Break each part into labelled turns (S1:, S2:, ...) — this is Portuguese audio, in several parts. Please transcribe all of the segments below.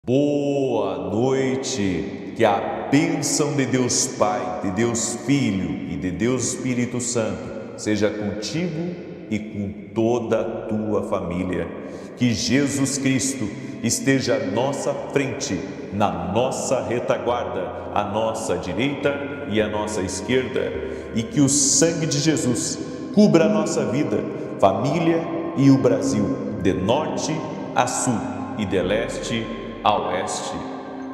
S1: Boa noite, que a bênção de Deus Pai, de Deus Filho e de Deus Espírito Santo seja contigo e com toda a tua família. Que Jesus Cristo esteja à nossa frente, na nossa retaguarda, à nossa direita e à nossa esquerda, e que o sangue de Jesus cubra a nossa vida, família e o Brasil, de norte a sul e de leste a oeste,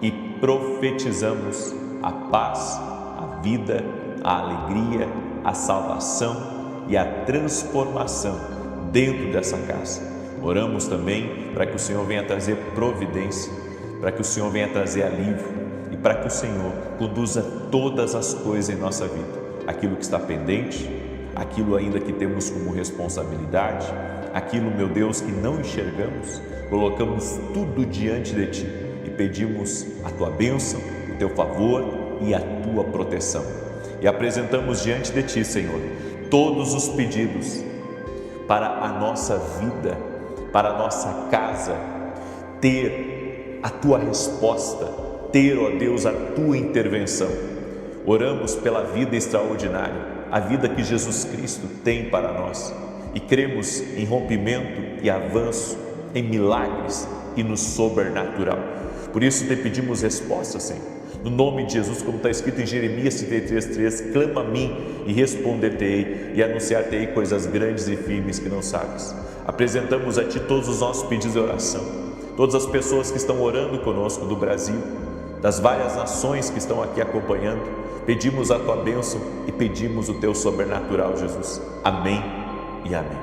S1: e profetizamos a paz, a vida, a alegria, a salvação e a transformação dentro dessa casa. Oramos também para que o Senhor venha trazer providência, para que o Senhor venha trazer alívio e para que o Senhor conduza todas as coisas em nossa vida, aquilo que está pendente, aquilo ainda que temos como responsabilidade, aquilo, meu Deus, que não enxergamos, colocamos tudo diante de Ti e pedimos a Tua bênção, o Teu favor e a Tua proteção. E apresentamos diante de Ti, Senhor, todos os pedidos para a nossa vida, para a nossa casa, ter a Tua resposta, ter, ó Deus, a Tua intervenção. Oramos pela vida extraordinária, a vida que Jesus Cristo tem para nós, e cremos em rompimento e avanço, em milagres e no sobrenatural. Por isso te pedimos resposta, Senhor, no nome de Jesus, como está escrito em Jeremias 33:3, clama a mim e responder-te-ei e anunciar-te-ei coisas grandes e firmes que não sabes. Apresentamos a Ti todos os nossos pedidos de oração, todas as pessoas que estão orando conosco do Brasil, das várias nações que estão aqui acompanhando. Pedimos a Tua bênção e pedimos o Teu sobrenatural, Jesus. Amém e amém.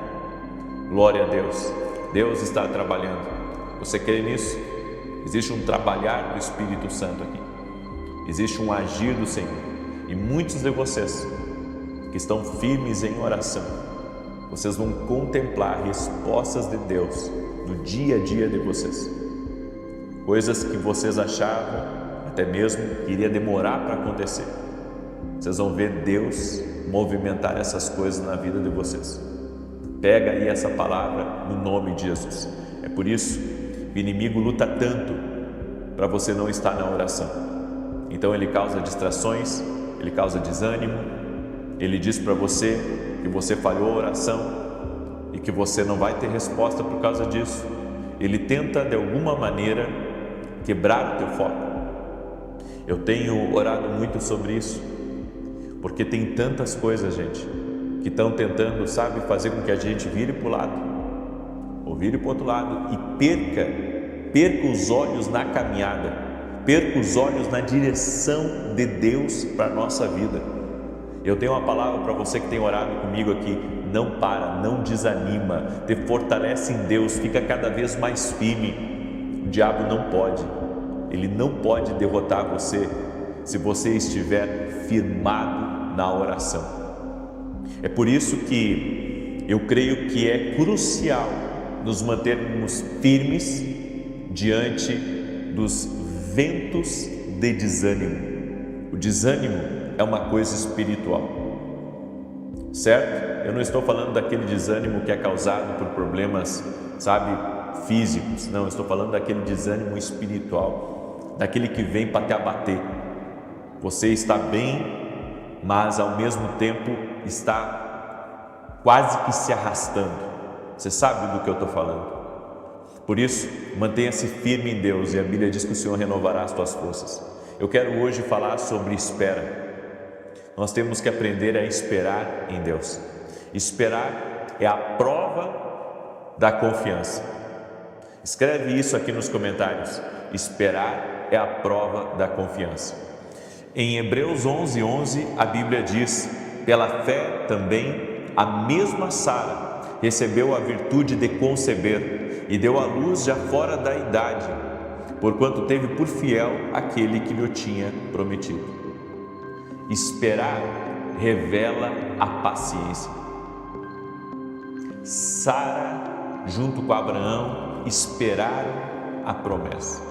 S1: Glória a Deus. Deus está trabalhando. Você crê nisso? Existe um trabalhar do Espírito Santo aqui. Existe um agir do Senhor. E muitos de vocês que estão firmes em oração, vocês vão contemplar respostas de Deus no dia a dia de vocês. Coisas que vocês achavam até mesmo que iria demorar para acontecer. Vocês vão ver Deus movimentar essas coisas na vida de vocês. Pega aí essa palavra no nome de Jesus. É por isso que o inimigo luta tanto para você não estar na oração. Então ele causa distrações, ele causa desânimo, ele diz para você que você falhou a oração e que você não vai ter resposta por causa disso. Ele tenta de alguma maneira quebrar o teu foco. Eu tenho orado muito sobre isso, porque tem tantas coisas, gente, que estão tentando, sabe, fazer com que a gente vire para o lado, ou vire para o outro lado e perca os olhos na caminhada, perca os olhos na direção de Deus para a nossa vida. Eu tenho uma palavra para você que tem orado comigo aqui: não para, não desanima, te fortalece em Deus, fica cada vez mais firme. O diabo não pode, ele não pode derrotar você se você estiver firmado na oração. É por isso que eu creio que é crucial nos mantermos firmes diante dos ventos de desânimo. O desânimo é uma coisa espiritual, certo? Eu não estou falando daquele desânimo que é causado por problemas, sabe, físicos. Não, eu estou falando daquele desânimo espiritual, daquele que vem para te abater. Você está bem, mas ao mesmo tempo está quase que se arrastando. Você sabe do que eu estou falando. Por isso, mantenha-se firme em Deus, e a Bíblia diz que o Senhor renovará as tuas forças. Eu quero hoje falar sobre espera. Nós temos que aprender a esperar em Deus. Esperar é a prova da confiança. Escreve isso aqui nos comentários. Esperar é a prova da confiança. Em Hebreus 11:11, a Bíblia diz: pela fé também a mesma Sara recebeu a virtude de conceber e deu à luz já fora da idade, porquanto teve por fiel aquele que lhe tinha prometido. Esperar revela a paciência. Sara, junto com Abraão, esperaram a promessa.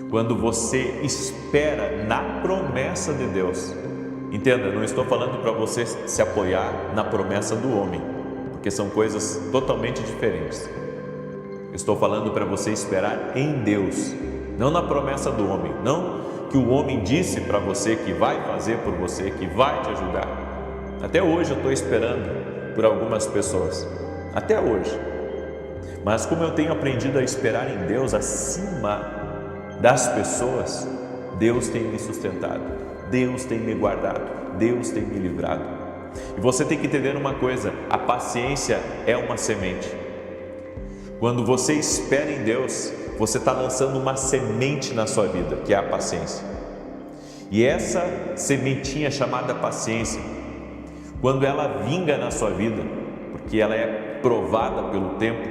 S1: Quando você espera na promessa de Deus, entenda, não estou falando para você se apoiar na promessa do homem, porque são coisas totalmente diferentes. Estou falando para você esperar em Deus, não na promessa do homem, não que o homem disse para você que vai fazer por você, que vai te ajudar. Até hoje eu estou esperando por algumas pessoas, até hoje. Mas como eu tenho aprendido a esperar em Deus acima das pessoas, Deus tem me sustentado, Deus tem me guardado, Deus tem me livrado. E você tem que entender uma coisa: a paciência é uma semente. Quando você espera em Deus, você está lançando uma semente na sua vida, que é a paciência. E essa sementinha chamada paciência, quando ela vinga na sua vida, porque ela é provada pelo tempo,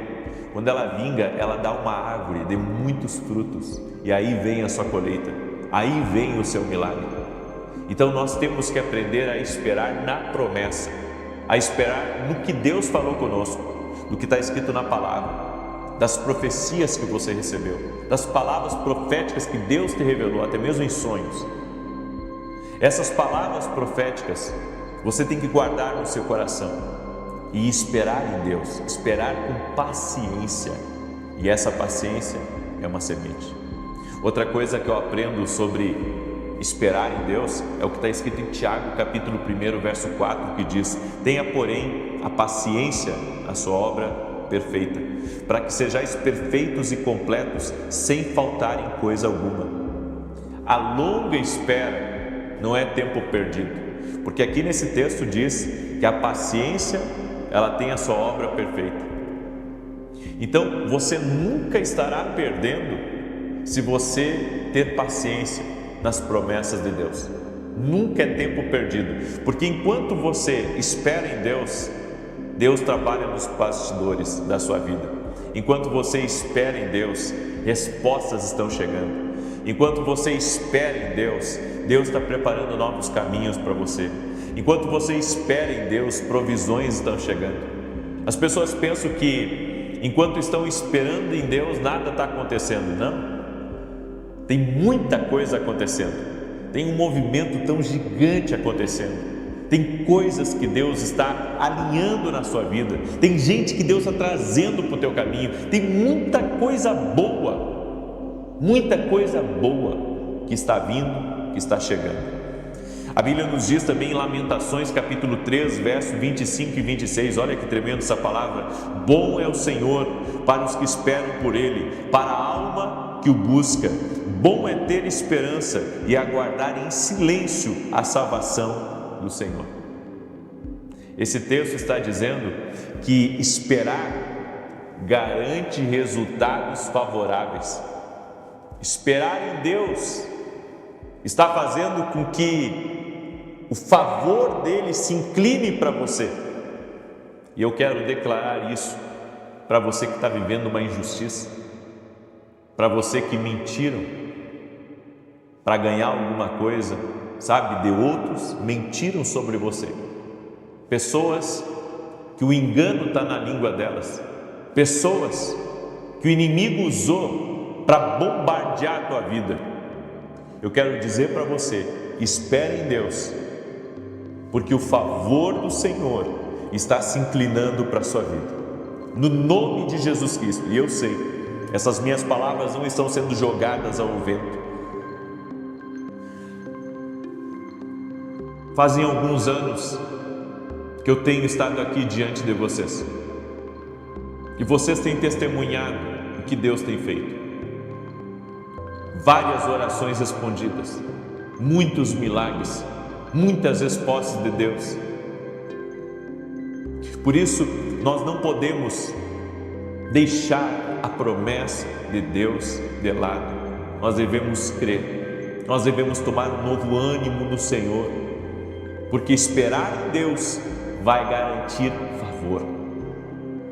S1: quando ela vinga, ela dá uma árvore de muitos frutos, e aí vem a sua colheita, aí vem o seu milagre. Então nós temos que aprender a esperar na promessa, a esperar no que Deus falou conosco, no que está escrito na palavra, das profecias que você recebeu, das palavras proféticas que Deus te revelou, até mesmo em sonhos. Essas palavras proféticas você tem que guardar no seu coração e esperar em Deus, esperar com paciência. E essa paciência é uma semente. Outra coisa que eu aprendo sobre esperar em Deus é o que está escrito em Tiago, capítulo 1, verso 4, que diz: tenha, porém, a paciência, a sua obra perfeita, para que sejais perfeitos e completos, sem faltar em coisa alguma. A longa espera não é tempo perdido, porque aqui nesse texto diz que a paciência, ela tem a sua obra perfeita. Então você nunca estará perdendo se você ter paciência nas promessas de Deus. Nunca é tempo perdido, porque enquanto você espera em Deus, Deus trabalha nos bastidores da sua vida. Enquanto você espera em Deus, respostas estão chegando. Enquanto você espera em Deus, Deus está preparando novos caminhos para você. Enquanto você espera em Deus, provisões estão chegando. As pessoas pensam que enquanto estão esperando em Deus, nada está acontecendo. Não, tem muita coisa acontecendo. Tem um movimento tão gigante acontecendo. Tem coisas que Deus está alinhando na sua vida. Tem gente que Deus está trazendo para o teu caminho. Tem muita coisa boa que está vindo, que está chegando. A Bíblia nos diz também em Lamentações, capítulo 3, verso 25 e 26, olha que tremendo essa palavra: bom é o Senhor para os que esperam por Ele, para a alma que o busca. Bom é ter esperança e aguardar em silêncio a salvação do Senhor. Esse texto está dizendo que esperar garante resultados favoráveis. Esperar em Deus está fazendo com que o favor dele se incline para você. E eu quero declarar isso para você que está vivendo uma injustiça, para você que mentiram para ganhar alguma coisa, sabe, de outros, mentiram sobre você. Pessoas que o engano está na língua delas, pessoas que o inimigo usou para bombardear a tua vida. Eu quero dizer para você: espere em Deus, porque o favor do Senhor está se inclinando para a sua vida, no nome de Jesus Cristo. E eu sei, essas minhas palavras não estão sendo jogadas ao vento. Fazem alguns anos que eu tenho estado aqui diante de vocês, e vocês têm testemunhado o que Deus tem feito. Várias orações respondidas, muitos milagres, muitas respostas de Deus. Por isso, nós não podemos deixar a promessa de Deus de lado. Nós devemos crer, nós devemos tomar um novo ânimo no Senhor, porque esperar em Deus vai garantir favor.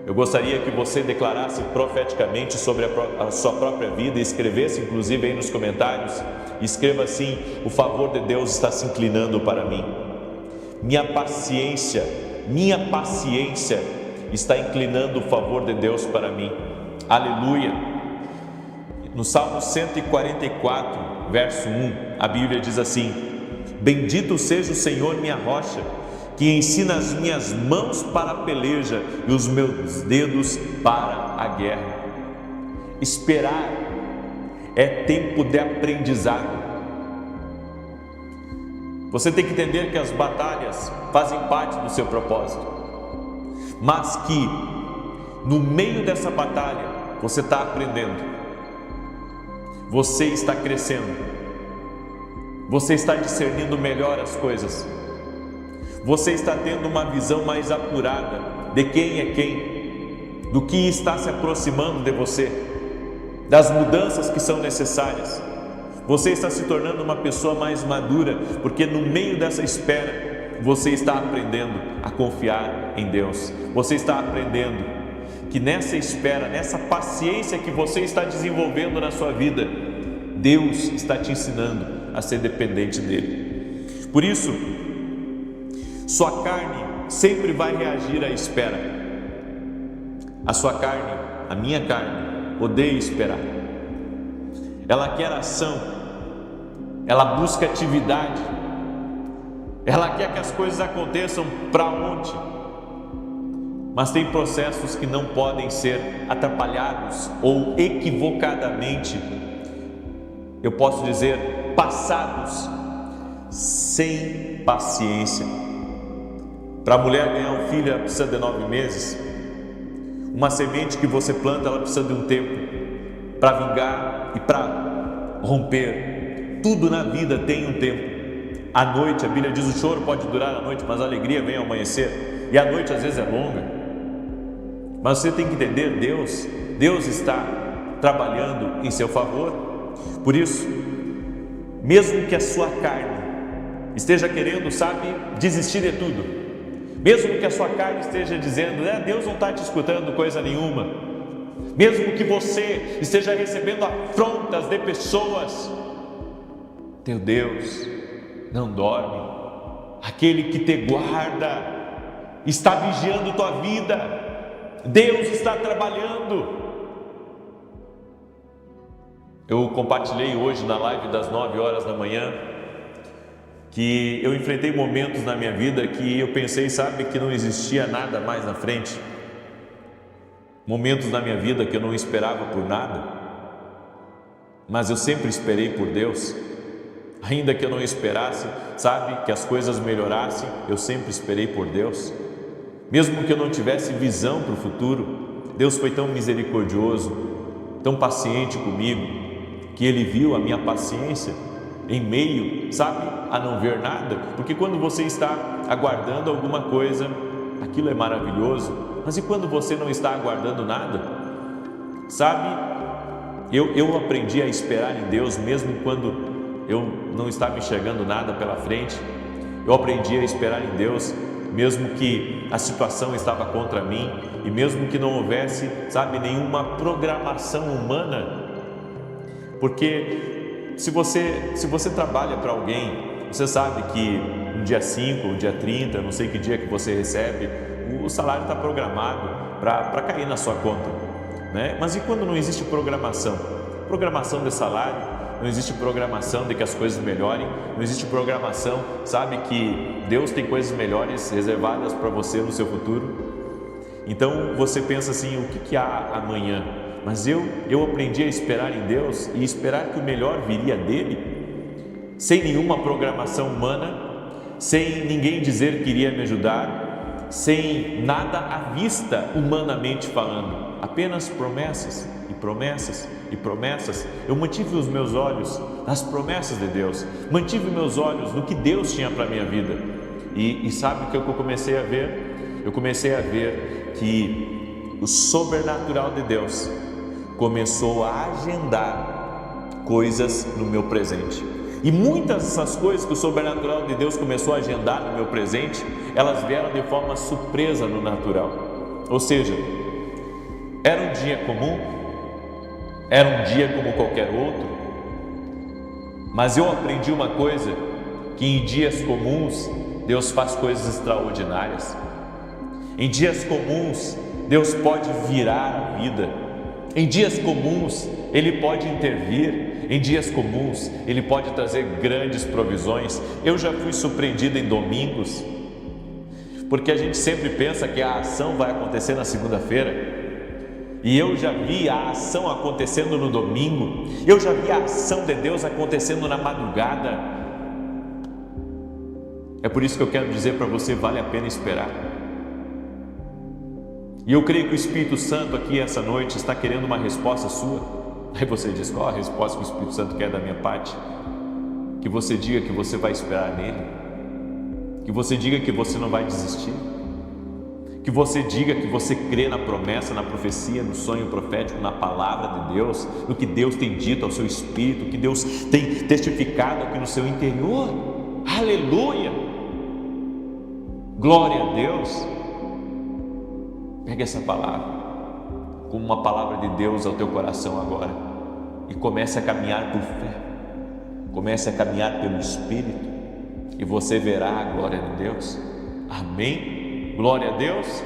S1: Eu gostaria que você declarasse profeticamente sobre a sua própria vida e escrevesse, inclusive aí nos comentários, escreva assim: o favor de Deus está se inclinando para mim. Minha paciência está inclinando o favor de Deus para mim. Aleluia! No Salmo 144, verso 1, a Bíblia diz assim: bendito seja o Senhor, minha rocha, que ensina as minhas mãos para a peleja e os meus dedos para a guerra. Esperar é tempo de aprendizado. Você tem que entender que as batalhas fazem parte do seu propósito, mas que no meio dessa batalha você está aprendendo, você está crescendo, você está discernindo melhor as coisas, você está tendo uma visão mais apurada de quem é quem, do que está se aproximando de você, das mudanças que são necessárias. Você está se tornando uma pessoa mais madura, porque no meio dessa espera, você está aprendendo a confiar em Deus. Você está aprendendo que nessa espera, nessa paciência que você está desenvolvendo na sua vida, Deus está te ensinando a ser dependente dEle. Por isso, sua carne sempre vai reagir à espera. A sua carne, a minha carne, odeia esperar. Ela quer ação. Ela busca atividade, ela quer que as coisas aconteçam para ontem, mas tem processos que não podem ser atrapalhados ou equivocadamente, eu posso dizer, passados sem paciência. Para a mulher ganhar um filho, ela precisa de 9 meses. Uma semente que você planta, ela precisa de um tempo para vingar e para romper. Tudo na vida tem um tempo. A noite, a Bíblia diz, o choro pode durar a noite, mas a alegria vem ao amanhecer. E a noite às vezes é longa. Mas você tem que entender, Deus está trabalhando em seu favor. Por isso, mesmo que a sua carne esteja querendo, desistir de tudo, mesmo que a sua carne esteja dizendo, Deus não está te escutando coisa nenhuma, mesmo que você esteja recebendo afrontas de pessoas, teu Deus não dorme, aquele que te guarda está vigiando tua vida, Deus está trabalhando. Eu compartilhei hoje na live das 9 horas da manhã que eu enfrentei momentos na minha vida que eu pensei, que não existia nada mais na frente, momentos na minha vida que eu não esperava por nada, mas eu sempre esperei por Deus. Ainda que eu não esperasse, que as coisas melhorassem, eu sempre esperei por Deus. Mesmo que eu não tivesse visão para o futuro, Deus foi tão misericordioso, tão paciente comigo, que Ele viu a minha paciência em meio, a não ver nada. Porque quando você está aguardando alguma coisa, aquilo é maravilhoso, mas e quando você não está aguardando nada? Eu aprendi a esperar em Deus mesmo quando eu não estava enxergando nada pela frente. Eu aprendi a esperar em Deus, mesmo que a situação estava contra mim e mesmo que não houvesse, nenhuma programação humana. Porque se você trabalha para alguém, você sabe que no dia 5, no dia 30, não sei que dia que você recebe, o salário está programado para cair na sua conta, né? Mas e quando não existe programação de salário? Não existe programação de que as coisas melhorem, não existe programação, que Deus tem coisas melhores reservadas para você no seu futuro. Então você pensa assim, o que há amanhã? Mas eu aprendi a esperar em Deus e esperar que o melhor viria dEle, sem nenhuma programação humana, sem ninguém dizer que iria me ajudar, sem nada à vista humanamente falando, apenas promessas e promessas e promessas. Eu mantive os meus olhos nas promessas de Deus, mantive meus olhos no que Deus tinha para a minha vida. E sabe o que eu comecei a ver? Eu comecei a ver que o sobrenatural de Deus começou a agendar coisas no meu presente. E muitas dessas coisas que o sobrenatural de Deus começou a agendar no meu presente, elas vieram de forma surpresa no natural. Ou seja, era um dia comum, era um dia como qualquer outro, mas eu aprendi uma coisa, que em dias comuns Deus faz coisas extraordinárias. Em dias comuns Deus pode virar a vida. Em dias comuns Ele pode intervir. Em dias comuns Ele pode trazer grandes provisões. Eu já fui surpreendido em domingos, porque a gente sempre pensa que a ação vai acontecer na segunda-feira. E eu já vi a ação acontecendo no domingo, eu já vi a ação de Deus acontecendo na madrugada. É por isso que eu quero dizer para você, vale a pena esperar. E eu creio que o Espírito Santo aqui essa noite está querendo uma resposta sua. Aí você diz, qual a resposta que o Espírito Santo quer da minha parte? Que você diga que você vai esperar nele, que você diga que você não vai desistir, que você diga que você crê na promessa, na profecia, no sonho profético, na palavra de Deus, no que Deus tem dito ao seu espírito, que Deus tem testificado aqui no seu interior. Aleluia! Glória a Deus! Pega essa palavra como uma palavra de Deus ao teu coração agora e comece a caminhar por fé, comece a caminhar pelo Espírito e você verá a glória de Deus. Amém? Glória a Deus.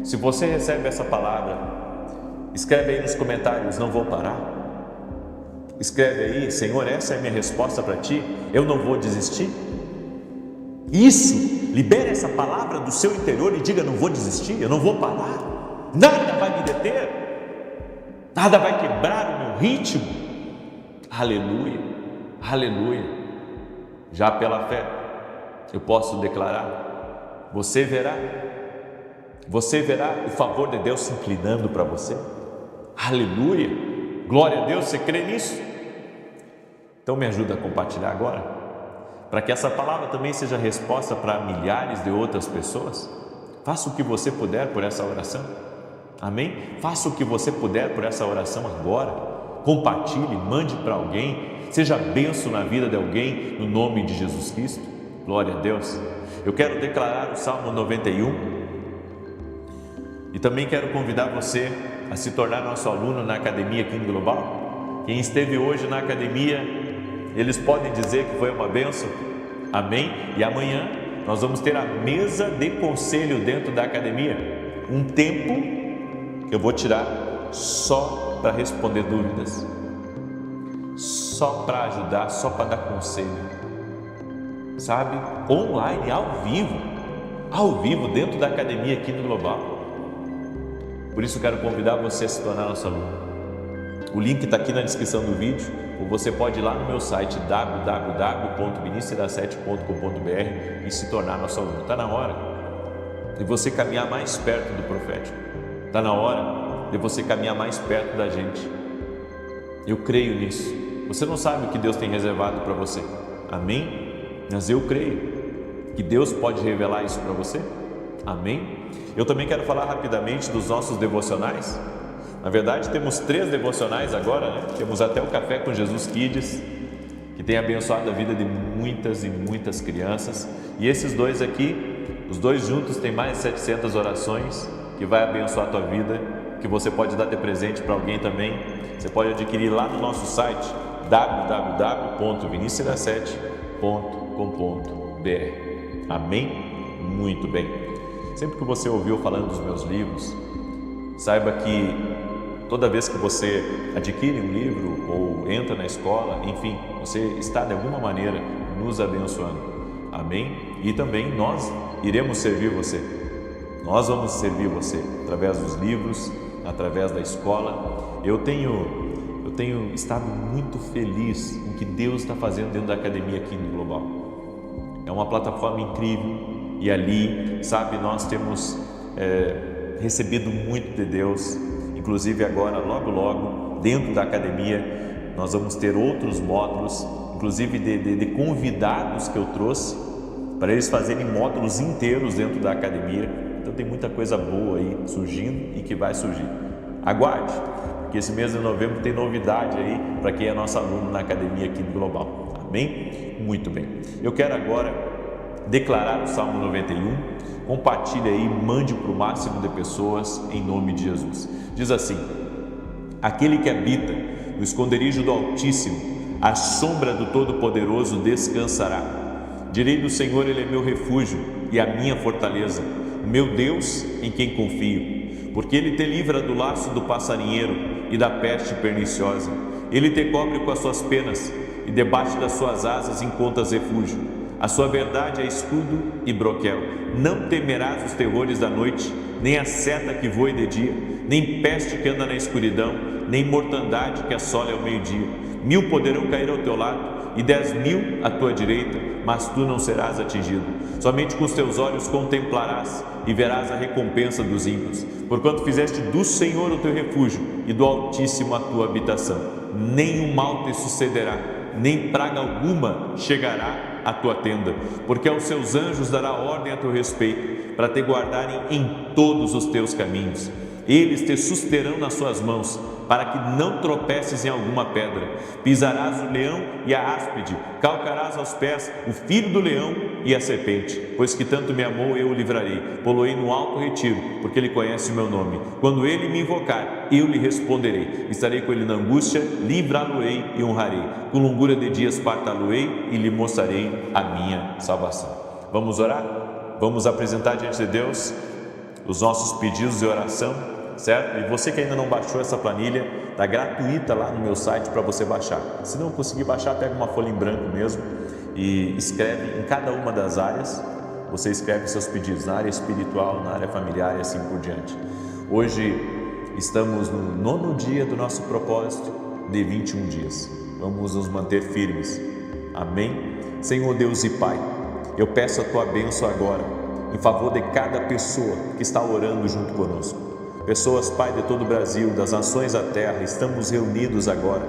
S1: Se você recebe essa palavra, escreve aí nos comentários, não vou parar. Escreve aí, Senhor, essa é a minha resposta para ti, eu não vou desistir. Isso, libere essa palavra do seu interior e diga, não vou desistir, eu não vou parar, nada vai me deter, nada vai quebrar o meu ritmo. Aleluia, aleluia. Já pela fé, eu posso declarar, você verá o favor de Deus se inclinando para você. Aleluia, glória a Deus. Você crê nisso? Então me ajuda a compartilhar agora, para que essa palavra também seja resposta para milhares de outras pessoas. Faça o que você puder por essa oração. Amém? Faça o que você puder por essa oração agora. Compartilhe, mande para alguém, seja bênção na vida de alguém, no nome de Jesus Cristo. Glória a Deus. Eu quero declarar o Salmo 91 e também quero convidar você a se tornar nosso aluno na Academia King Global. Quem esteve hoje na academia, eles podem dizer que foi uma bênção. Amém? E amanhã nós vamos ter a mesa de conselho dentro da academia. Um tempo que eu vou tirar só para responder dúvidas, só para ajudar, só para dar conselho. Sabe, online, ao vivo dentro da academia aqui no Global. Por isso quero convidar você a se tornar nosso aluno. O link está aqui na descrição do vídeo, ou você pode ir lá no meu site www.ministradasete.com.br e se tornar nosso aluno. Está na hora de você caminhar mais perto do profético, está na hora de você caminhar mais perto da gente. Eu creio nisso. Você não sabe o que Deus tem reservado para você. Amém? Mas eu creio que Deus pode revelar isso para você. Amém? Eu também quero falar rapidamente dos nossos devocionais. Na verdade, temos 3 devocionais agora, né? Temos até o Café com Jesus Kids, que tem abençoado a vida de muitas e muitas crianças. E esses 2 aqui, os 2 juntos, tem mais de 700 orações que vai abençoar a tua vida, que você pode dar de presente para alguém também. Você pode adquirir lá no nosso site www.viniciradasete.com.br. Amém? Muito bem. Sempre que você ouviu falando dos meus livros, saiba que toda vez que você adquire um livro ou entra na escola, enfim, você está de alguma maneira nos abençoando. Amém? E também nós iremos servir você. Nós vamos servir você através dos livros, através da escola. Eu tenho estado muito feliz com o que Deus está fazendo dentro da academia aqui no Global. É uma plataforma incrível e ali, sabe, nós temos recebido muito de Deus. Inclusive agora, logo, dentro da academia, nós vamos ter outros módulos, inclusive de convidados que eu trouxe, para eles fazerem módulos inteiros dentro da academia. Então tem muita coisa boa aí surgindo e que vai surgir. Aguarde, porque esse mês de novembro tem novidade aí para quem é nosso aluno na academia aqui no Global. Amém? Muito bem. Eu quero agora declarar o Salmo 91. Compartilhe aí, mande para o máximo de pessoas em nome de Jesus. Diz assim: aquele que habita no esconderijo do Altíssimo, à sombra do Todo-Poderoso descansará. Direi do Senhor, Ele é meu refúgio e a minha fortaleza, o meu Deus em quem confio. Porque Ele te livra do laço do passarinheiro e da peste perniciosa. Ele te cobre com as suas penas e debaixo das suas asas encontras refúgio. A sua verdade é escudo e broquel. Não temerás os terrores da noite, nem a seta que voe de dia, nem peste que anda na escuridão, nem mortandade que assole ao meio-dia. 1000 poderão cair ao teu lado e 10.000 à tua direita, mas tu não serás atingido. Somente com os teus olhos contemplarás e verás a recompensa dos ímpios, porquanto fizeste do Senhor o teu refúgio e do Altíssimo a tua habitação. Nenhum mal te sucederá, nem praga alguma chegará à tua tenda, porque aos seus anjos dará ordem a teu respeito, para te guardarem em todos os teus caminhos. Eles te susterão nas suas mãos, para que não tropeces em alguma pedra. Pisarás o leão e a áspide, calcarás aos pés o filho do leão e a serpente. Pois que tanto me amou, eu o livrarei, pô-lo-ei no alto retiro, porque ele conhece o meu nome. Quando ele me invocar, eu lhe responderei. Estarei com ele na angústia, livrá-lo-ei e honrarei. Com longura de dias fartá-lo-ei e lhe mostrarei a minha salvação. Vamos orar? Vamos apresentar diante de Deus os nossos pedidos de oração, certo? E você que ainda não baixou essa planilha, está gratuita lá no meu site para você baixar. Se não conseguir baixar, pega uma folha em branco mesmo e escreve em cada uma das áreas. Você escreve seus pedidos na área espiritual, na área familiar e assim por diante. Hoje estamos no 9º dia do nosso propósito de 21 dias. Vamos nos manter firmes. Amém? Senhor Deus e Pai, eu peço a Tua bênção agora em favor de cada pessoa que está orando junto conosco. Pessoas, Pai, de todo o Brasil, das nações da terra, estamos reunidos agora,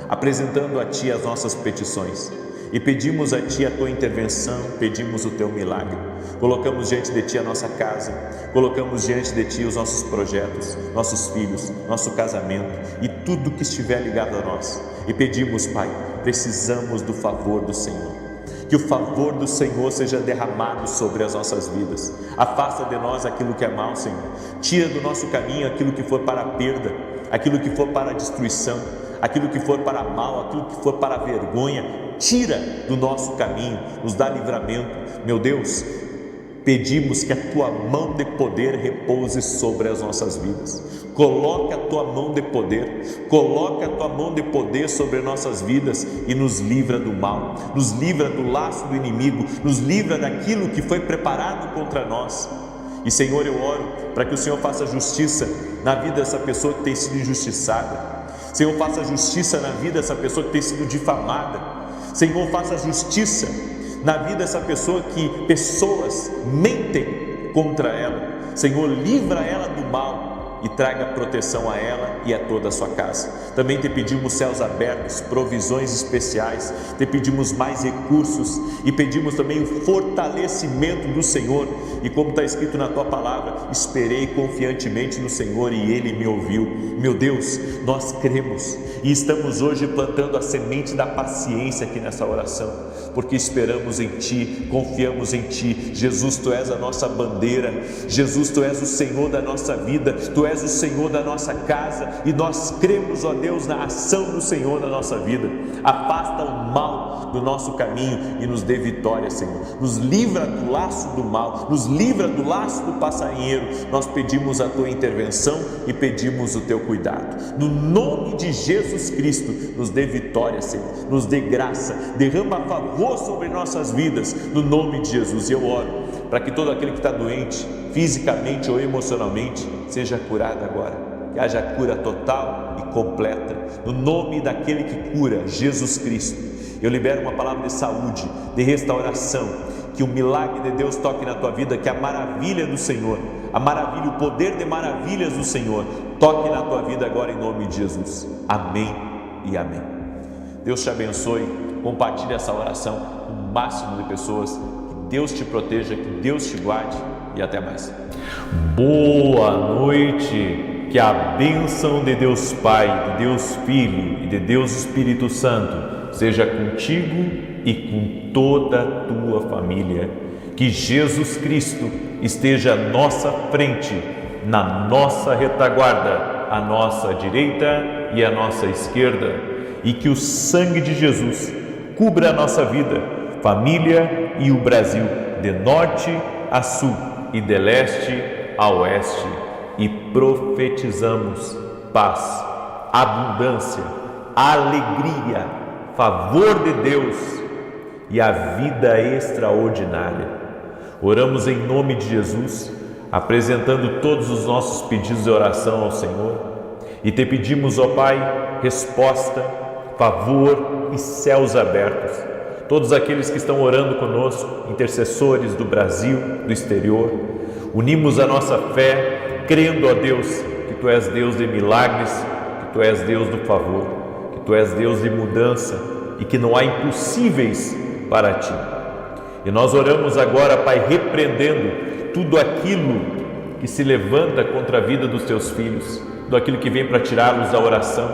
S1: apresentando a Ti as nossas petições e pedimos a Ti a Tua intervenção, pedimos o Teu milagre. Colocamos diante de Ti a nossa casa, colocamos diante de Ti os nossos projetos, nossos filhos, nosso casamento e tudo que estiver ligado a nós. E pedimos, Pai, precisamos do favor do Senhor. Que o favor do Senhor seja derramado sobre as nossas vidas. Afasta de nós aquilo que é mal, Senhor. Tira do nosso caminho aquilo que for para a perda, aquilo que for para a destruição, aquilo que for para mal, aquilo que for para a vergonha. Tira do nosso caminho, nos dá livramento. Meu Deus, pedimos que a Tua mão de poder repouse sobre as nossas vidas. Coloca a Tua mão de poder, coloca a Tua mão de poder sobre nossas vidas e nos livra do mal, nos livra do laço do inimigo, nos livra daquilo que foi preparado contra nós. E Senhor, eu oro para que o Senhor faça justiça na vida dessa pessoa que tem sido injustiçada. Senhor, faça justiça na vida dessa pessoa que tem sido difamada. Senhor, faça justiça na vida dessa pessoa que pessoas mentem contra ela. Senhor, livra ela do mal e traga proteção a ela e a toda a sua casa. Também te pedimos céus abertos, provisões especiais, te pedimos mais recursos e pedimos também o fortalecimento do Senhor. E como está escrito na Tua palavra, esperei confiantemente no Senhor e Ele me ouviu. Meu Deus, nós cremos e estamos hoje plantando a semente da paciência aqui nessa oração, porque esperamos em Ti, confiamos em Ti. Jesus, Tu és a nossa bandeira. Jesus, Tu és o Senhor da nossa vida, Tu és o Senhor da nossa casa e nós cremos, ó Deus, na ação do Senhor na nossa vida. Afasta o mal do nosso caminho e nos dê vitória, Senhor. Nos livra do laço do mal, nos livra do laço do passarinheiro. Nós pedimos a Tua intervenção e pedimos o Teu cuidado. No nome de Jesus Cristo, nos dê vitória, Senhor. Nos dê graça, derrama favor sobre nossas vidas, no nome de Jesus. E eu oro para que todo aquele que está doente, fisicamente ou emocionalmente, seja curado agora, que haja cura total e completa, no nome daquele que cura, Jesus Cristo. Eu libero uma palavra de saúde, de restauração, que o milagre de Deus toque na tua vida, que a maravilha do Senhor, a maravilha, o poder de maravilhas do Senhor, toque na tua vida agora em nome de Jesus. Amém e amém. Deus te abençoe, compartilhe essa oração com o máximo de pessoas, que Deus te proteja, que Deus te guarde e até mais. Boa noite, que a bênção de Deus Pai, de Deus Filho e de Deus Espírito Santo seja contigo e com toda a tua família. Que Jesus Cristo esteja à nossa frente, na nossa retaguarda, à nossa direita e à nossa esquerda, e que o sangue de Jesus cubra a nossa vida, família e o Brasil, de norte a sul e de leste a oeste, e profetizamos paz, abundância, alegria, favor de Deus e a vida extraordinária. Oramos em nome de Jesus, apresentando todos os nossos pedidos de oração ao Senhor e te pedimos, ó Pai, resposta, favor e céus abertos. Todos aqueles que estão orando conosco, intercessores do Brasil, do exterior, unimos a nossa fé, crendo, ó Deus, que Tu és Deus de milagres, que Tu és Deus do favor, que Tu és Deus de mudança e que não há impossíveis para Ti. E nós oramos agora, Pai, repreendendo tudo aquilo que se levanta contra a vida dos Teus filhos, tudo aquilo que vem para tirá-los da oração,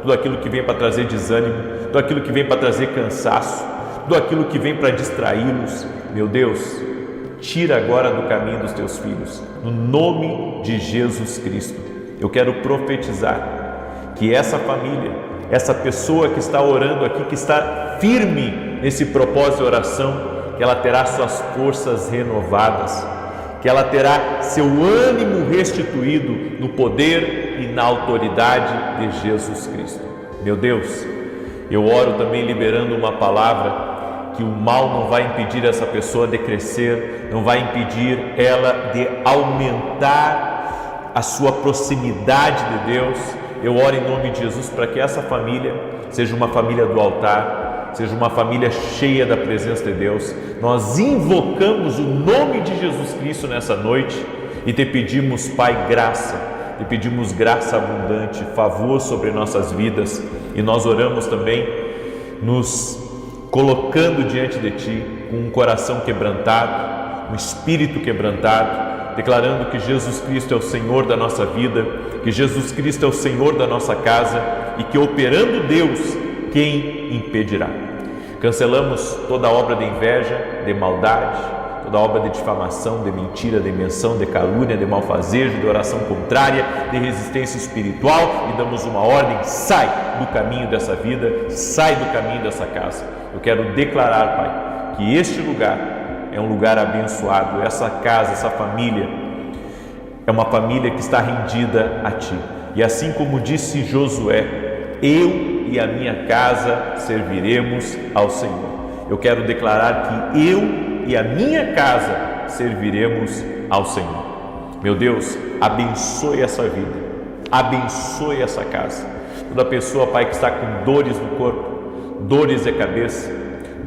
S1: tudo aquilo que vem para trazer desânimo, tudo aquilo que vem para trazer cansaço, tudo aquilo que vem para distraí-los. Meu Deus, tira agora do caminho dos Teus filhos, no nome de Jesus Cristo. Eu quero profetizar que essa família, essa pessoa que está orando aqui, que está firme nesse propósito de oração, que ela terá suas forças renovadas, que ela terá seu ânimo restituído no poder e na autoridade de Jesus Cristo. Meu Deus, eu oro também liberando uma palavra que o mal não vai impedir essa pessoa de crescer, não vai impedir ela de aumentar a sua proximidade de Deus. Eu oro em nome de Jesus para que essa família seja uma família do altar, seja uma família cheia da presença de Deus. Nós invocamos o nome de Jesus Cristo nessa noite e te pedimos, Pai, graça, te pedimos graça abundante, favor sobre nossas vidas, e nós oramos também nos colocando diante de Ti com um coração quebrantado, um espírito quebrantado, declarando que Jesus Cristo é o Senhor da nossa vida, que Jesus Cristo é o Senhor da nossa casa e que, operando Deus, quem impedirá? Cancelamos toda obra de inveja, de maldade, toda obra de difamação, de mentira, de menção, de calúnia, de malfazejo, de oração contrária, de resistência espiritual, e damos uma ordem: sai do caminho dessa vida, sai do caminho dessa casa. Eu quero declarar, Pai, que este lugar é um lugar abençoado, essa casa, essa família é uma família que está rendida a Ti. E assim como disse Josué, eu e a minha casa serviremos ao Senhor. Eu quero declarar que eu e a minha casa serviremos ao Senhor. Meu Deus, abençoe essa vida, abençoe essa casa. Toda pessoa, Pai, que está com dores no corpo, dores de cabeça,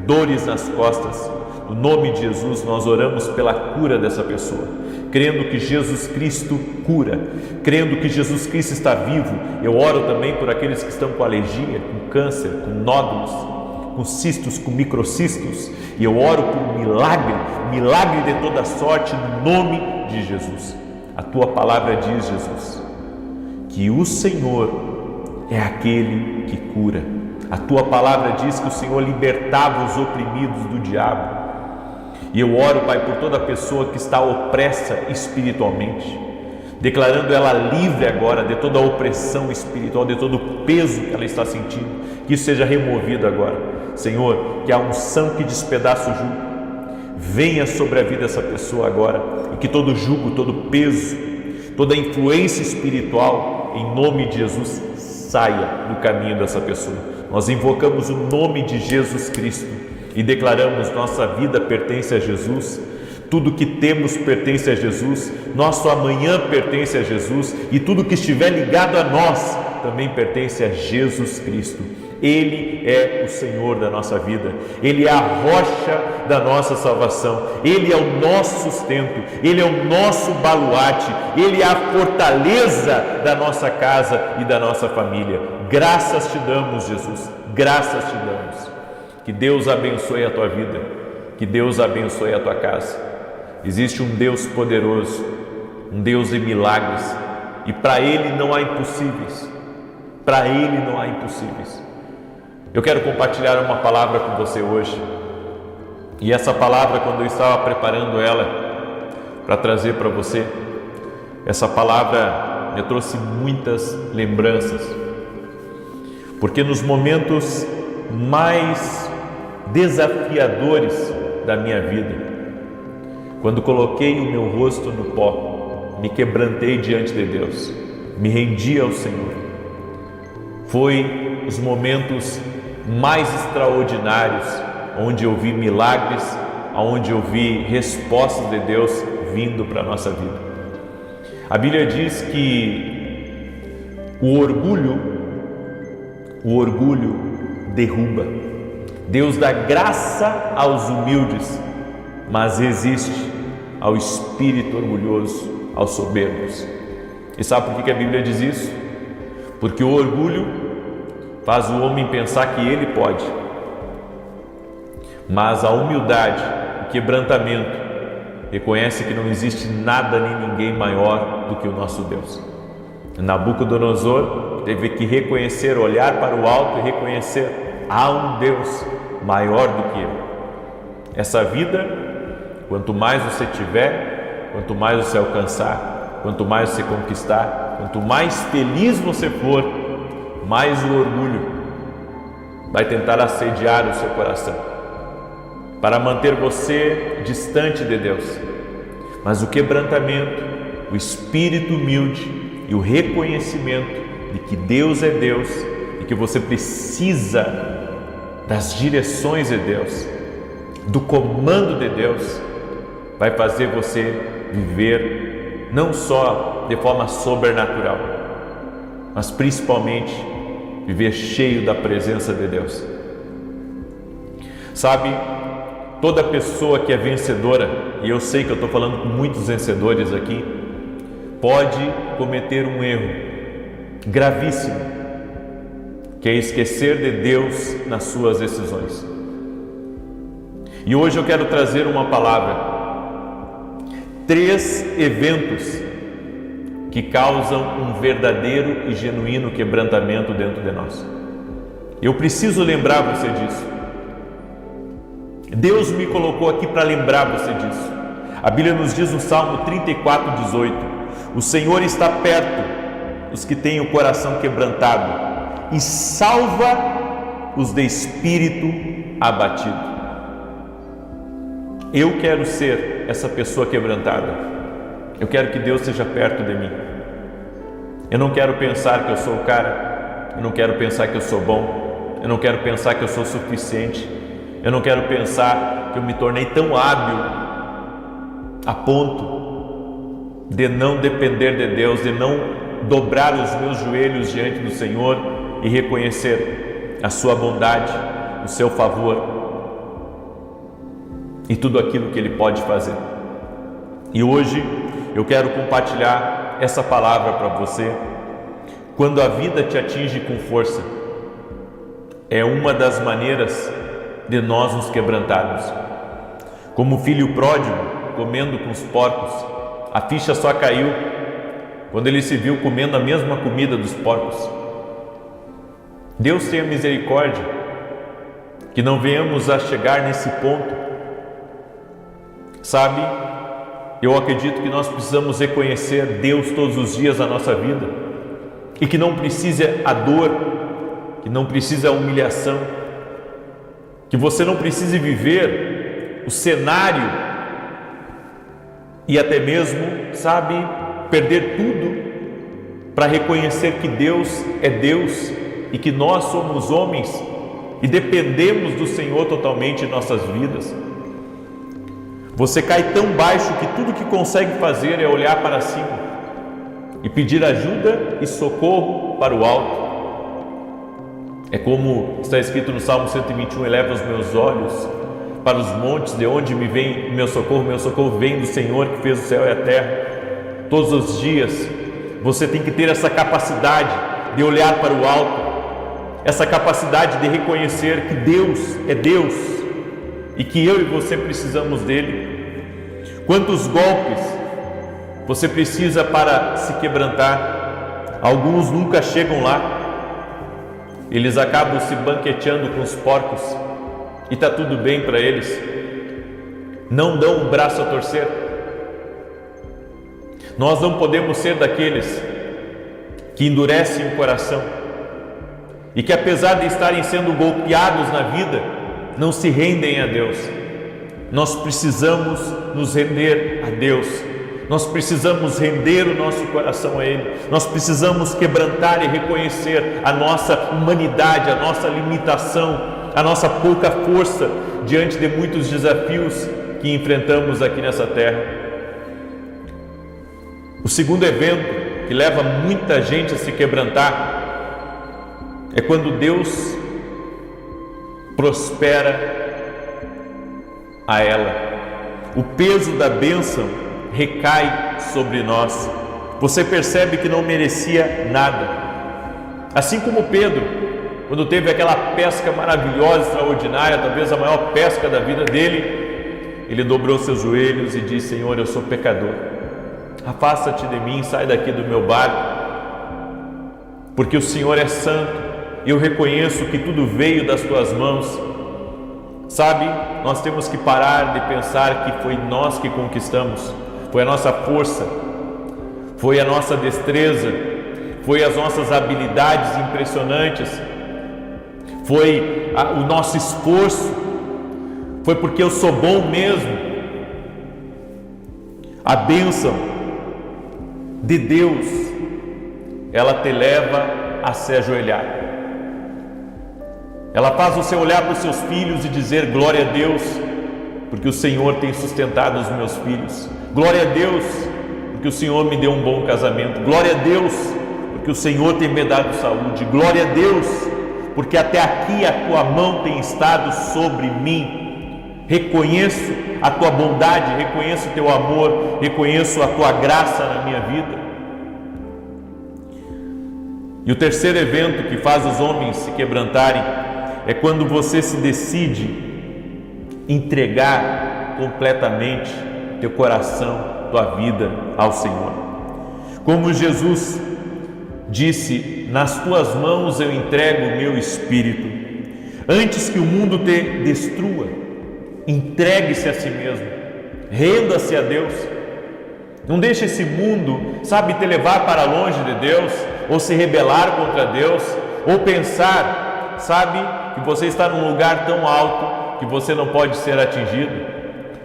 S1: dores nas costas, no nome de Jesus nós oramos pela cura dessa pessoa, crendo que Jesus Cristo cura, crendo que Jesus Cristo está vivo. Eu oro também por aqueles que estão com alergia, com câncer, com nódulos, com cistos, com microcistos, e eu oro por milagre, milagre de toda sorte, no nome de Jesus. A Tua palavra diz, Jesus, que o Senhor é aquele que cura. A Tua palavra diz que o Senhor libertava os oprimidos do diabo. E eu oro, Pai, por toda pessoa que está opressa espiritualmente, declarando ela livre agora de toda a opressão espiritual, de todo o peso que ela está sentindo, que isso seja removido agora. Senhor, que a unção que despedaça o jugo venha sobre a vida dessa pessoa agora, e que todo jugo, todo peso, toda influência espiritual, em nome de Jesus, saia do caminho dessa pessoa. Nós invocamos o nome de Jesus Cristo e declaramos: nossa vida pertence a Jesus, tudo que temos pertence a Jesus, nosso amanhã pertence a Jesus, e tudo que estiver ligado a nós também pertence a Jesus Cristo. Ele é o Senhor da nossa vida, Ele é a rocha da nossa salvação, Ele é o nosso sustento, Ele é o nosso baluarte, Ele é a fortaleza da nossa casa e da nossa família. Graças Te damos, Jesus, graças Te damos. Que Deus abençoe a tua vida, que Deus abençoe a tua casa. Existe um Deus poderoso, um Deus de milagres, e para Ele não há impossíveis, para Ele não há impossíveis. Eu quero compartilhar uma palavra com você hoje, e essa palavra, quando eu estava preparando ela para trazer para você, essa palavra me trouxe muitas lembranças, porque nos momentos mais desafiadores da minha vida, quando coloquei o meu rosto no pó, me quebrantei diante de Deus, me rendi ao Senhor, foi os momentos mais extraordinários onde eu vi milagres, onde eu vi respostas de Deus vindo para a nossa vida. A Bíblia diz que o orgulho derruba. Deus dá graça aos humildes, mas resiste ao espírito orgulhoso, aos soberbos. E sabe por que a Bíblia diz isso? Porque o orgulho faz o homem pensar que ele pode, mas a humildade, o quebrantamento, reconhece que não existe nada nem ninguém maior do que o nosso Deus. Nabucodonosor teve que reconhecer, olhar para o alto e reconhecer: há um Deus maior do que eu. Essa vida, quanto mais você tiver, quanto mais você alcançar, quanto mais você conquistar, quanto mais feliz você for, mais o orgulho vai tentar assediar o seu coração, para manter você distante de Deus. Mas o quebrantamento, o espírito humilde e o reconhecimento de que Deus é Deus e que você precisa das direções de Deus, do comando de Deus, vai fazer você viver não só de forma sobrenatural, mas principalmente viver cheio da presença de Deus. Sabe, toda pessoa que é vencedora, e eu sei que eu estou falando com muitos vencedores aqui, pode cometer um erro gravíssimo, que é esquecer de Deus nas suas decisões. E hoje eu quero trazer uma palavra: 3 eventos que causam um verdadeiro e genuíno quebrantamento dentro de nós. Eu preciso lembrar você disso. Deus me colocou aqui para lembrar você disso. A Bíblia nos diz no Salmo 34:18: o Senhor está perto dos que têm o coração quebrantado e salva os de espírito abatido. Eu quero ser essa pessoa quebrantada. Eu quero que Deus esteja perto de mim. Eu não quero pensar que eu sou o cara. Eu não quero pensar que eu sou bom. Eu não quero pensar que eu sou suficiente. Eu não quero pensar que eu me tornei tão hábil a ponto de não depender de Deus, de não dobrar os meus joelhos diante do Senhor e reconhecer a sua bondade, o seu favor e tudo aquilo que Ele pode fazer. E hoje eu quero compartilhar essa palavra para você. Quando a vida te atinge com força, é uma das maneiras de nós nos quebrantarmos. Como o filho pródigo comendo com os porcos, a ficha só caiu quando ele se viu comendo a mesma comida dos porcos. Deus tenha misericórdia, que não venhamos a chegar nesse ponto. Sabe, eu acredito que nós precisamos reconhecer Deus todos os dias da nossa vida e que não precisa a dor, que não precisa a humilhação, que você não precise viver o cenário e até mesmo, sabe, perder tudo para reconhecer que Deus é Deus e que nós somos homens e dependemos do Senhor totalmente em nossas vidas. Você cai tão baixo que tudo que consegue fazer é olhar para cima e pedir ajuda e socorro para o alto. É como está escrito no Salmo 121: eleva os meus olhos para os montes, de onde me vem meu socorro vem do Senhor que fez o céu e a terra. Todos os dias você tem que ter essa capacidade de olhar para o alto, essa capacidade de reconhecer que Deus é Deus e que eu e você precisamos dele. Quantos golpes você precisa para se quebrantar? Alguns nunca chegam lá. Eles acabam se banqueteando com os porcos e está tudo bem para eles. Não dão um braço a torcer. Nós não podemos ser daqueles que endurecem o coração e que, apesar de estarem sendo golpeados na vida, não se rendem a Deus. Nós precisamos nos render a Deus. Nós precisamos render o nosso coração a Ele. Nós precisamos quebrantar e reconhecer a nossa humanidade, a nossa limitação,
S2: a nossa pouca força diante de muitos desafios que enfrentamos aqui nessa terra. O segundo evento que leva muita gente a se quebrantar é quando Deus prospera a ela. O peso da bênção recai sobre nós. Você percebe que não merecia nada. Assim como Pedro, quando teve aquela pesca maravilhosa, extraordinária, talvez a maior pesca da vida dele, ele dobrou seus joelhos e disse: Senhor, eu sou pecador, afasta-te de mim, sai daqui do meu barco, porque o Senhor é santo, e eu reconheço que tudo veio das tuas mãos. Sabe, nós temos que parar de pensar que foi nós que conquistamos, foi a nossa força, foi a nossa destreza, foi as nossas habilidades impressionantes, foi o nosso esforço, foi porque eu sou bom mesmo. A bênção de Deus, ela te leva a se ajoelhar. Ela faz você olhar para os seus filhos e dizer: glória a Deus, porque o Senhor tem sustentado os meus filhos. Glória a Deus, porque o Senhor me deu um bom casamento. Glória a Deus, porque o Senhor tem me dado saúde. Glória a Deus, porque até aqui a tua mão tem estado sobre mim. Reconheço a tua bondade, reconheço o teu amor, reconheço a tua graça na minha vida. E o terceiro evento que faz os homens se quebrantarem é quando você se decide entregar completamente teu coração, tua vida ao Senhor. Como Jesus disse: nas tuas mãos eu entrego o meu espírito. Antes que o mundo te destrua, entregue-se a si mesmo, renda-se a Deus. Não deixe esse mundo, sabe, te levar para longe de Deus, ou se rebelar contra Deus, ou pensar, sabe, que você está num lugar tão alto que você não pode ser atingido.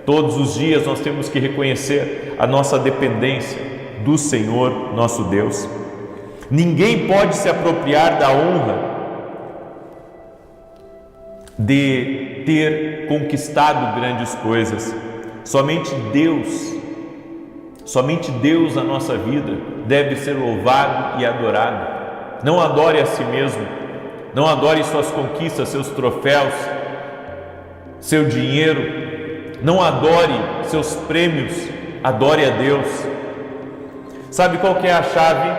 S2: Todos os dias nós temos que reconhecer a nossa dependência do Senhor, nosso Deus. Ninguém pode se apropriar da honra de ter conquistado grandes coisas. Somente Deus na nossa vida deve ser louvado e adorado. Não adore a si mesmo, não adore suas conquistas, seus troféus, seu dinheiro, não adore seus prêmios, adore a Deus. Sabe qual que é a chave?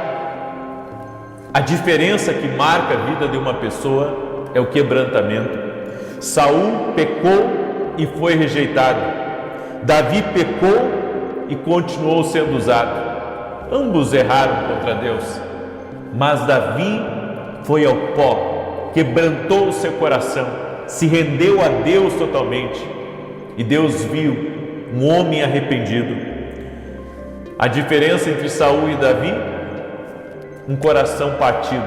S2: A diferença que marca a vida de uma pessoa é o quebrantamento. Saul pecou e foi rejeitado. Davi pecou e continuou sendo usado. Ambos erraram contra Deus, mas Davi foi ao pó, quebrantou o seu coração, se rendeu a Deus totalmente, e Deus viu um homem arrependido. A diferença entre Saul e Davi: um coração partido,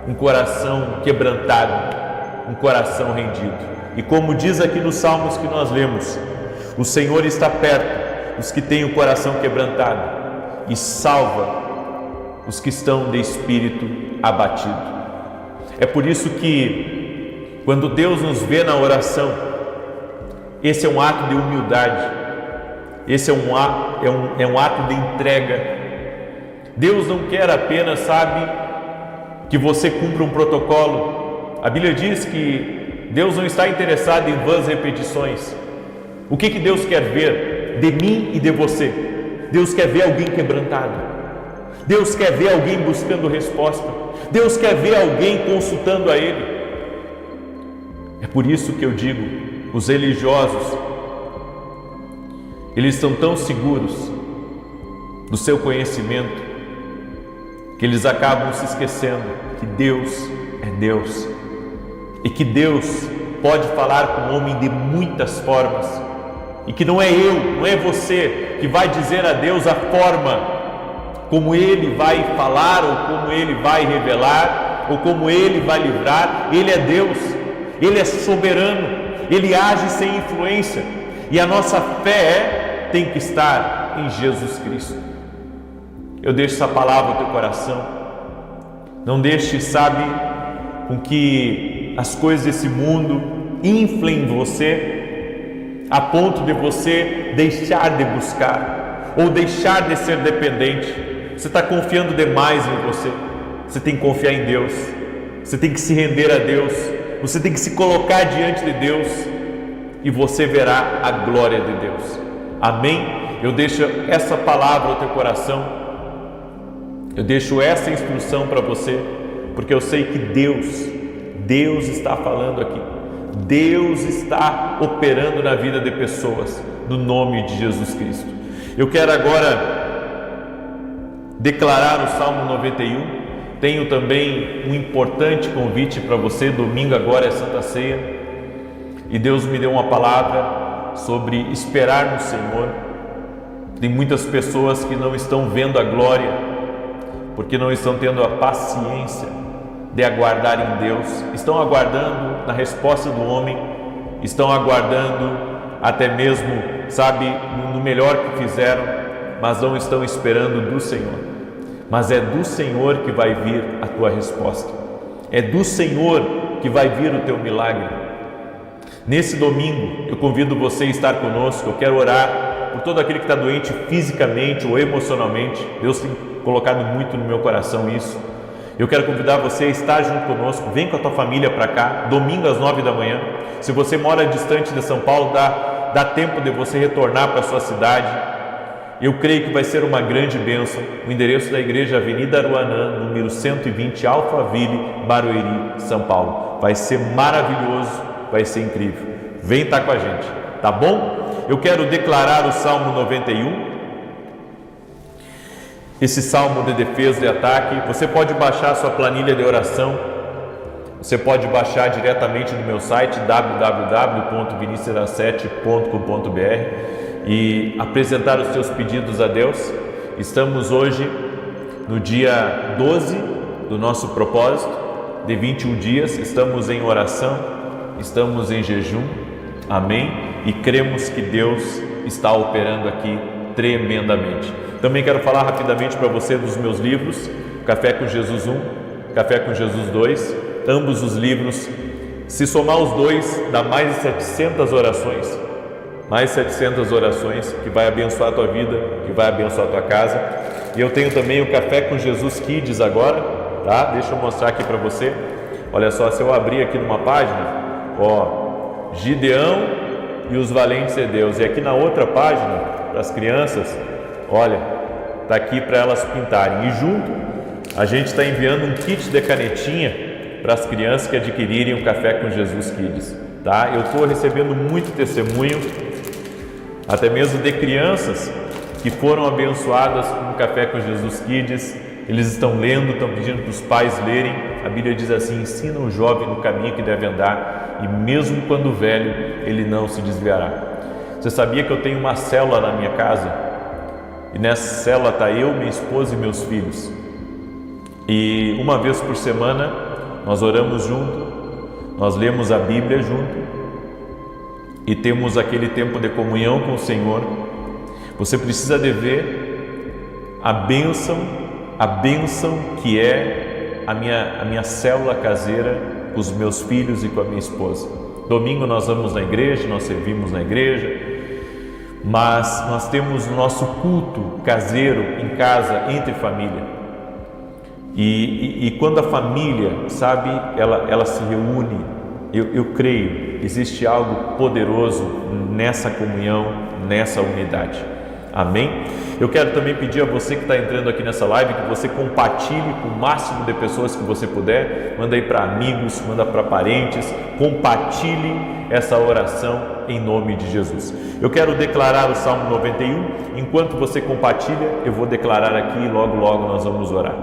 S2: um coração quebrantado, um coração rendido. E como diz aqui nos Salmos que nós lemos, o Senhor está perto dos que têm o coração quebrantado e salva os que estão de espírito abatido. É por isso que, quando Deus nos vê na oração, esse é um ato de humildade, esse é um ato de entrega. Deus não quer apenas, sabe, que você cumpra um protocolo. A Bíblia diz que Deus não está interessado em vãs repetições. O que Deus quer ver de mim e de você? Deus quer ver alguém quebrantado. Deus quer ver alguém buscando resposta. Deus quer ver alguém consultando a Ele. É por isso que eu digo, os religiosos, eles estão tão seguros do seu conhecimento, que eles acabam se esquecendo que Deus é Deus, e que Deus pode falar com o homem de muitas formas, e que não é eu, não é você que vai dizer a Deus a forma como Ele vai falar, ou como Ele vai revelar, ou como Ele vai livrar. Ele é Deus, Ele é soberano, Ele age sem influência, e a nossa fé tem que estar em Jesus Cristo. Eu deixo essa palavra no teu coração. Não deixe, sabe, com que as coisas desse mundo inflem você a ponto de você deixar de buscar ou deixar de ser dependente. Você está confiando demais em você. Você tem que confiar em Deus. Você tem que se render a Deus. Você tem que se colocar diante de Deus e você verá a glória de Deus. Amém? Eu deixo essa palavra ao teu coração. Eu deixo essa instrução para você, porque eu sei que Deus está falando aqui. Deus está operando na vida de pessoas, no nome de Jesus Cristo. Eu quero agora declarar o Salmo 91. Tenho também um importante convite para você. Domingo agora é Santa Ceia e Deus me deu uma palavra sobre esperar no Senhor. Tem muitas pessoas que não estão vendo a glória porque não estão tendo a paciência de aguardar em Deus. Estão aguardando na resposta do homem, estão aguardando até mesmo, no melhor que fizeram, mas não estão esperando do Senhor. Mas é do Senhor que vai vir a tua resposta. É do Senhor que vai vir o teu milagre. Nesse domingo, eu convido você a estar conosco. Eu quero orar por todo aquele que está doente fisicamente ou emocionalmente. Deus tem colocado muito no meu coração isso. Eu quero convidar você a estar junto conosco. Vem com a tua família para cá, domingo às 9 da manhã. Se você mora distante de São Paulo, dá tempo de você retornar para a sua cidade. Eu creio que vai ser uma grande bênção. O endereço da igreja, Avenida Aruanã, número 120, Alphaville, Barueri, São Paulo. Vai ser maravilhoso, vai ser incrível. Vem estar com a gente, tá bom? Eu quero declarar o Salmo 91. Esse salmo de defesa e ataque. Você pode baixar a sua planilha de oração. Você pode baixar diretamente no meu site www.vinicius7.com.br e apresentar os seus pedidos a Deus. Estamos hoje no dia 12 do nosso propósito de 21 dias. Estamos em oração, estamos em jejum. Amém? E cremos que Deus está operando aqui tremendamente. Também quero falar rapidamente para você dos meus livros, Café com Jesus 1, Café com Jesus 2, ambos os livros. Se somar os dois, dá mais de 700 orações. Mais 700 orações que vai abençoar a tua vida, que vai abençoar a tua casa. E eu tenho também o Café com Jesus Kids agora, tá? Deixa eu mostrar aqui para você. Olha só, se eu abrir aqui numa página, ó, Gideão e os Valentes de Deus. E aqui na outra página, para as crianças, olha, tá aqui para elas pintarem. E junto, a gente está enviando um kit de canetinha para as crianças que adquirirem o Café com Jesus Kids, tá? Eu estou recebendo muito testemunho, até mesmo de crianças que foram abençoadas com o Café com Jesus Kids. Eles estão lendo, estão pedindo para os pais lerem. A Bíblia diz assim: ensina o jovem no caminho que deve andar, e mesmo quando velho, ele não se desviará. Você sabia que eu tenho uma célula na minha casa? E nessa célula está eu, minha esposa e meus filhos. E uma vez por semana nós oramos junto, nós lemos a Bíblia junto e temos aquele tempo de comunhão com o Senhor. Você precisa de ver a bênção que é a minha célula caseira com os meus filhos e com a minha esposa. Domingo nós vamos na igreja, nós servimos na igreja, mas nós temos o nosso culto caseiro em casa, entre família. E quando a família, ela se reúne, eu creio, existe algo poderoso nessa comunhão, nessa unidade. Amém? Eu quero também pedir a você que está entrando aqui nessa live que você compartilhe com o máximo de pessoas que você puder. Manda aí para amigos, manda para parentes, compartilhe essa oração em nome de Jesus. Eu quero declarar o Salmo 91. Enquanto você compartilha, eu vou declarar aqui e logo nós vamos orar.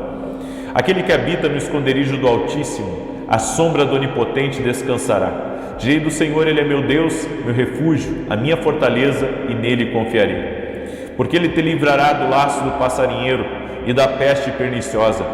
S2: Aquele que habita no esconderijo do Altíssimo, à sombra do Onipotente descansará. Direi do Senhor: Ele é meu Deus, meu refúgio, a minha fortaleza, e nele confiarei. Porque Ele te livrará do laço do passarinheiro e da peste perniciosa.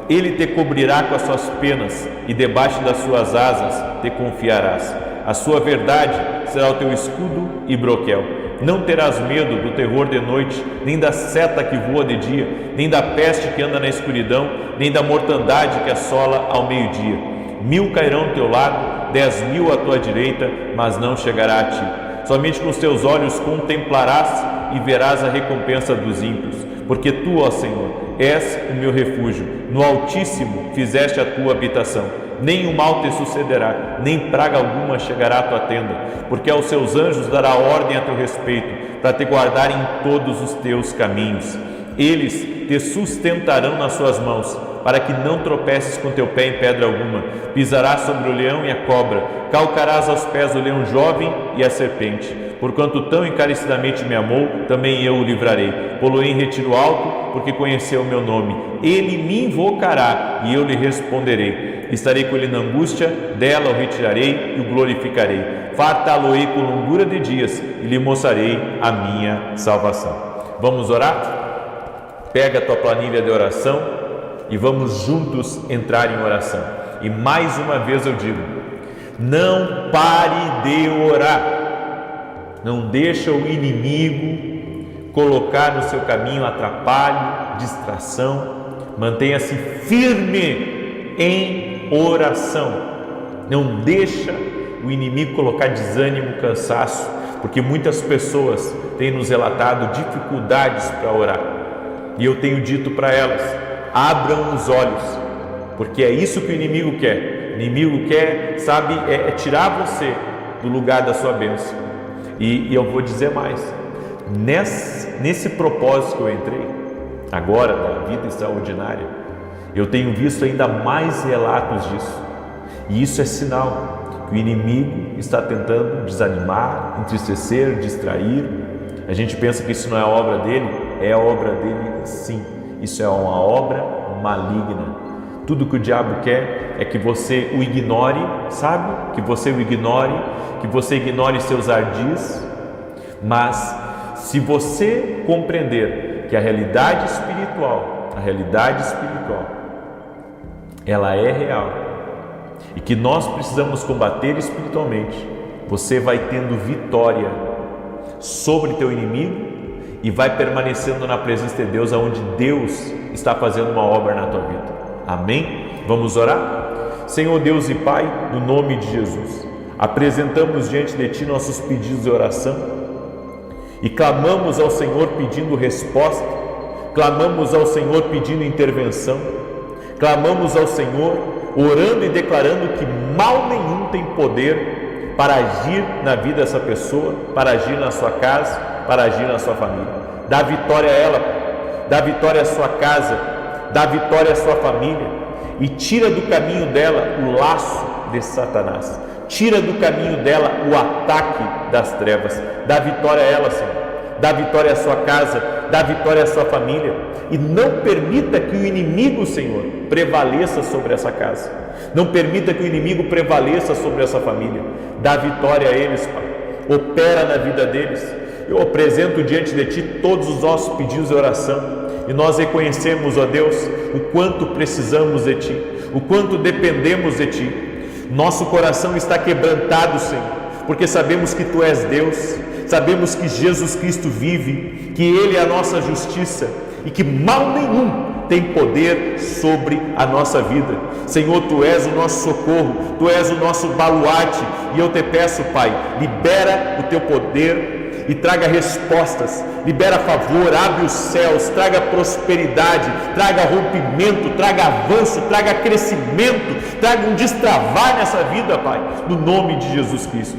S2: Ele te cobrirá com as suas penas, e debaixo das suas asas te confiarás. A sua verdade será o teu escudo e broquel. Não terás medo do terror de noite, nem da seta que voa de dia, nem da peste que anda na escuridão, nem da mortandade que assola ao meio-dia. 1000 cairão ao teu lado 10.000 à tua direita, mas não chegará a ti. Somente com os teus olhos contemplarás e verás a recompensa dos ímpios, porque tu, ó Senhor, és o meu refúgio, no Altíssimo fizeste a tua habitação. Nem o mal te sucederá, nem praga alguma chegará à tua tenda, porque aos seus anjos dará ordem a teu respeito, para te guardarem em todos os teus caminhos. Eles te sustentarão nas suas mãos, para que não tropeces com teu pé em pedra alguma. Pisarás sobre o leão e a cobra, calcarás aos pés o leão jovem e a serpente. Porquanto tão encarecidamente me amou, também eu o livrarei. Pô-lo-ei em retiro alto, porque conheceu o meu nome. Ele me invocará e eu lhe responderei. Estarei com ele na angústia, dela o retirarei e o glorificarei. Fartá-lo-ei com longura de dias e lhe mostrarei a minha salvação. Vamos orar? Pega a tua planilha de oração e vamos juntos entrar em oração. E mais uma vez eu digo, não pare de orar. Não deixa o inimigo colocar no seu caminho atrapalho, distração. Mantenha-se firme em oração. Não deixa o inimigo colocar desânimo, cansaço, porque muitas pessoas têm nos relatado dificuldades para orar. E eu tenho dito para elas, abram os olhos, porque é isso que o inimigo quer. O inimigo quer, sabe, tirar você do lugar da sua bênção. E eu vou dizer mais, nesse propósito que eu entrei, agora da vida extraordinária, eu tenho visto ainda mais relatos disso. E isso é sinal que o inimigo está tentando desanimar, entristecer, distrair. A gente pensa que isso não é obra dele, é obra dele sim. Isso é uma obra maligna. Tudo que o diabo quer é que você o ignore, sabe? Que você o ignore, que você ignore seus ardis. Mas se você compreender que a realidade espiritual, ela é real e que nós precisamos combater espiritualmente, você vai tendo vitória sobre teu inimigo e vai permanecendo na presença de Deus, aonde Deus está fazendo uma obra na tua vida. Amém? Vamos orar? Senhor Deus e Pai, no nome de Jesus, apresentamos diante de Ti nossos pedidos de oração e clamamos ao Senhor pedindo resposta, clamamos ao Senhor pedindo intervenção, clamamos ao Senhor orando e declarando que mal nenhum tem poder para agir na vida dessa pessoa, para agir na sua casa, para agir na sua família. Dá vitória a ela, dá vitória à sua casa, dá vitória à sua família e tira do caminho dela o laço de Satanás, tira do caminho dela o ataque das trevas. Dá vitória a ela, Senhor, dá vitória à sua casa, dá vitória à sua família e não permita que o inimigo, Senhor, prevaleça sobre essa casa, não permita que o inimigo prevaleça sobre essa família. Dá vitória a eles, Pai, opera na vida deles. Eu apresento diante de Ti todos os nossos pedidos de oração e nós reconhecemos, ó Deus, o quanto precisamos de Ti, o quanto dependemos de Ti. Nosso coração está quebrantado, Senhor, porque sabemos que Tu és Deus, sabemos que Jesus Cristo vive, que Ele é a nossa justiça e que mal nenhum tem poder sobre a nossa vida. Senhor, Tu és o nosso socorro, Tu és o nosso baluarte e eu te peço, Pai, libera o Teu poder e traga respostas, libera favor, abre os céus, traga prosperidade, traga rompimento, traga avanço, traga crescimento, traga um destravar nessa vida, Pai, no nome de Jesus Cristo.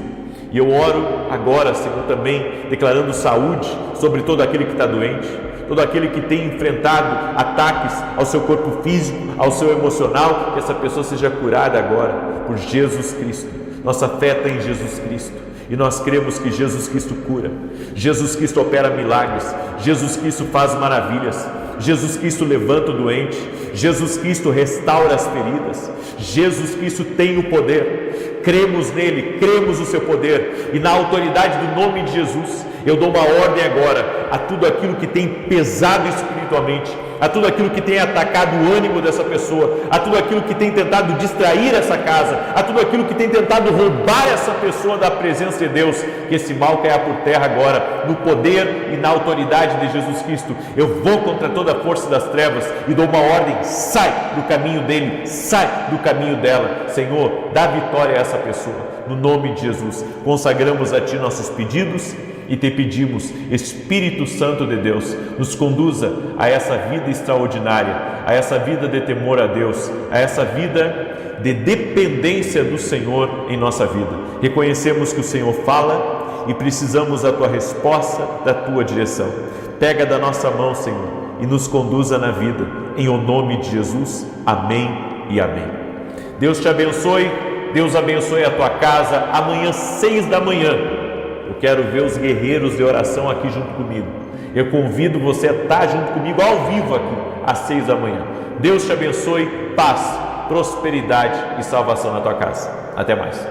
S2: E eu oro agora, Senhor, também declarando saúde sobre todo aquele que está doente, todo aquele que tem enfrentado ataques ao seu corpo físico, ao seu emocional, que essa pessoa seja curada agora por Jesus Cristo. Nossa fé está em Jesus Cristo. E nós cremos que Jesus Cristo cura, Jesus Cristo opera milagres, Jesus Cristo faz maravilhas, Jesus Cristo levanta o doente, Jesus Cristo restaura as feridas, Jesus Cristo tem o poder. Cremos nele, cremos no seu poder e na autoridade do nome de Jesus eu dou uma ordem agora a tudo aquilo que tem pesado espiritualmente, a tudo aquilo que tem atacado o ânimo dessa pessoa, a tudo aquilo que tem tentado distrair essa casa, a tudo aquilo que tem tentado roubar essa pessoa da presença de Deus, que esse mal caia por terra agora, no poder e na autoridade de Jesus Cristo. Eu vou contra toda a força das trevas e dou uma ordem: sai do caminho dele, sai do caminho dela. Senhor, dá vitória a essa pessoa, no nome de Jesus. Consagramos a Ti nossos pedidos e Te pedimos, Espírito Santo de Deus, nos conduza a essa vida extraordinária, a essa vida de temor a Deus, a essa vida de dependência do Senhor em nossa vida. Reconhecemos que o Senhor fala e precisamos da Tua resposta, da Tua direção. Pega da nossa mão, Senhor, e nos conduza na vida, em o nome de Jesus. Amém e amém. Deus te abençoe, Deus abençoe a tua casa. Amanhã, 6 da manhã, eu quero ver os guerreiros de oração aqui junto comigo. Eu convido você a estar junto comigo ao vivo aqui, às 6 da manhã. Deus te abençoe, paz, prosperidade e salvação na tua casa. Até mais.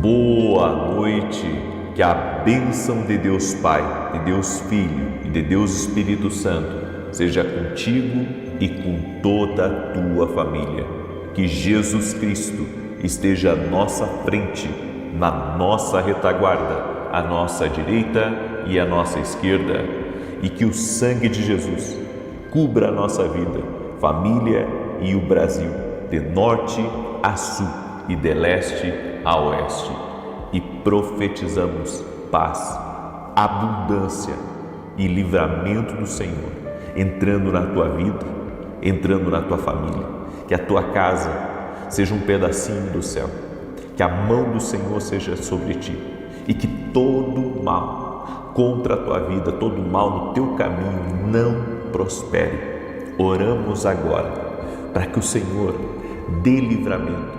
S1: Boa noite, que a bênção de Deus Pai, de Deus Filho e de Deus Espírito Santo seja contigo e com toda a tua família. Que Jesus Cristo esteja à nossa frente, na nossa retaguarda, à nossa direita e à nossa esquerda, e que o sangue de Jesus cubra a nossa vida, família e o Brasil, de norte a sul e de leste a oeste. E profetizamos paz, abundância e livramento do Senhor entrando na tua vida, entrando na tua família. Que a tua casa seja um pedacinho do céu, que a mão do Senhor seja sobre ti e que todo mal contra a tua vida, todo mal no teu caminho não prospere. Oramos agora para que o Senhor dê livramento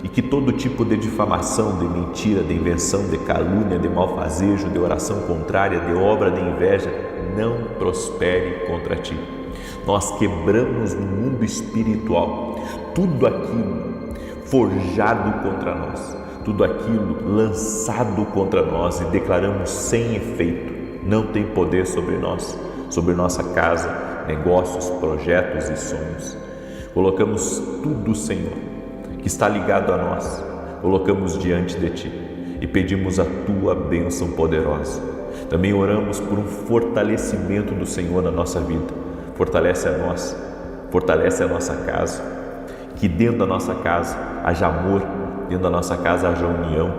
S1: e que todo tipo de difamação, de mentira, de invenção, de calúnia, de malfazejo, de oração contrária, de obra de inveja não prospere contra ti. Nós quebramos no mundo espiritual tudo aquilo forjado contra nós, tudo aquilo lançado contra nós e declaramos sem efeito. Não tem poder sobre nós, sobre nossa casa, negócios, projetos e sonhos. Colocamos tudo, Senhor, que está ligado a nós, colocamos diante de Ti e pedimos a Tua bênção poderosa. Também oramos por um fortalecimento do Senhor na nossa vida. Fortalece a nós, fortalece a nossa casa, que dentro da nossa casa haja amor, dentro da nossa casa haja união,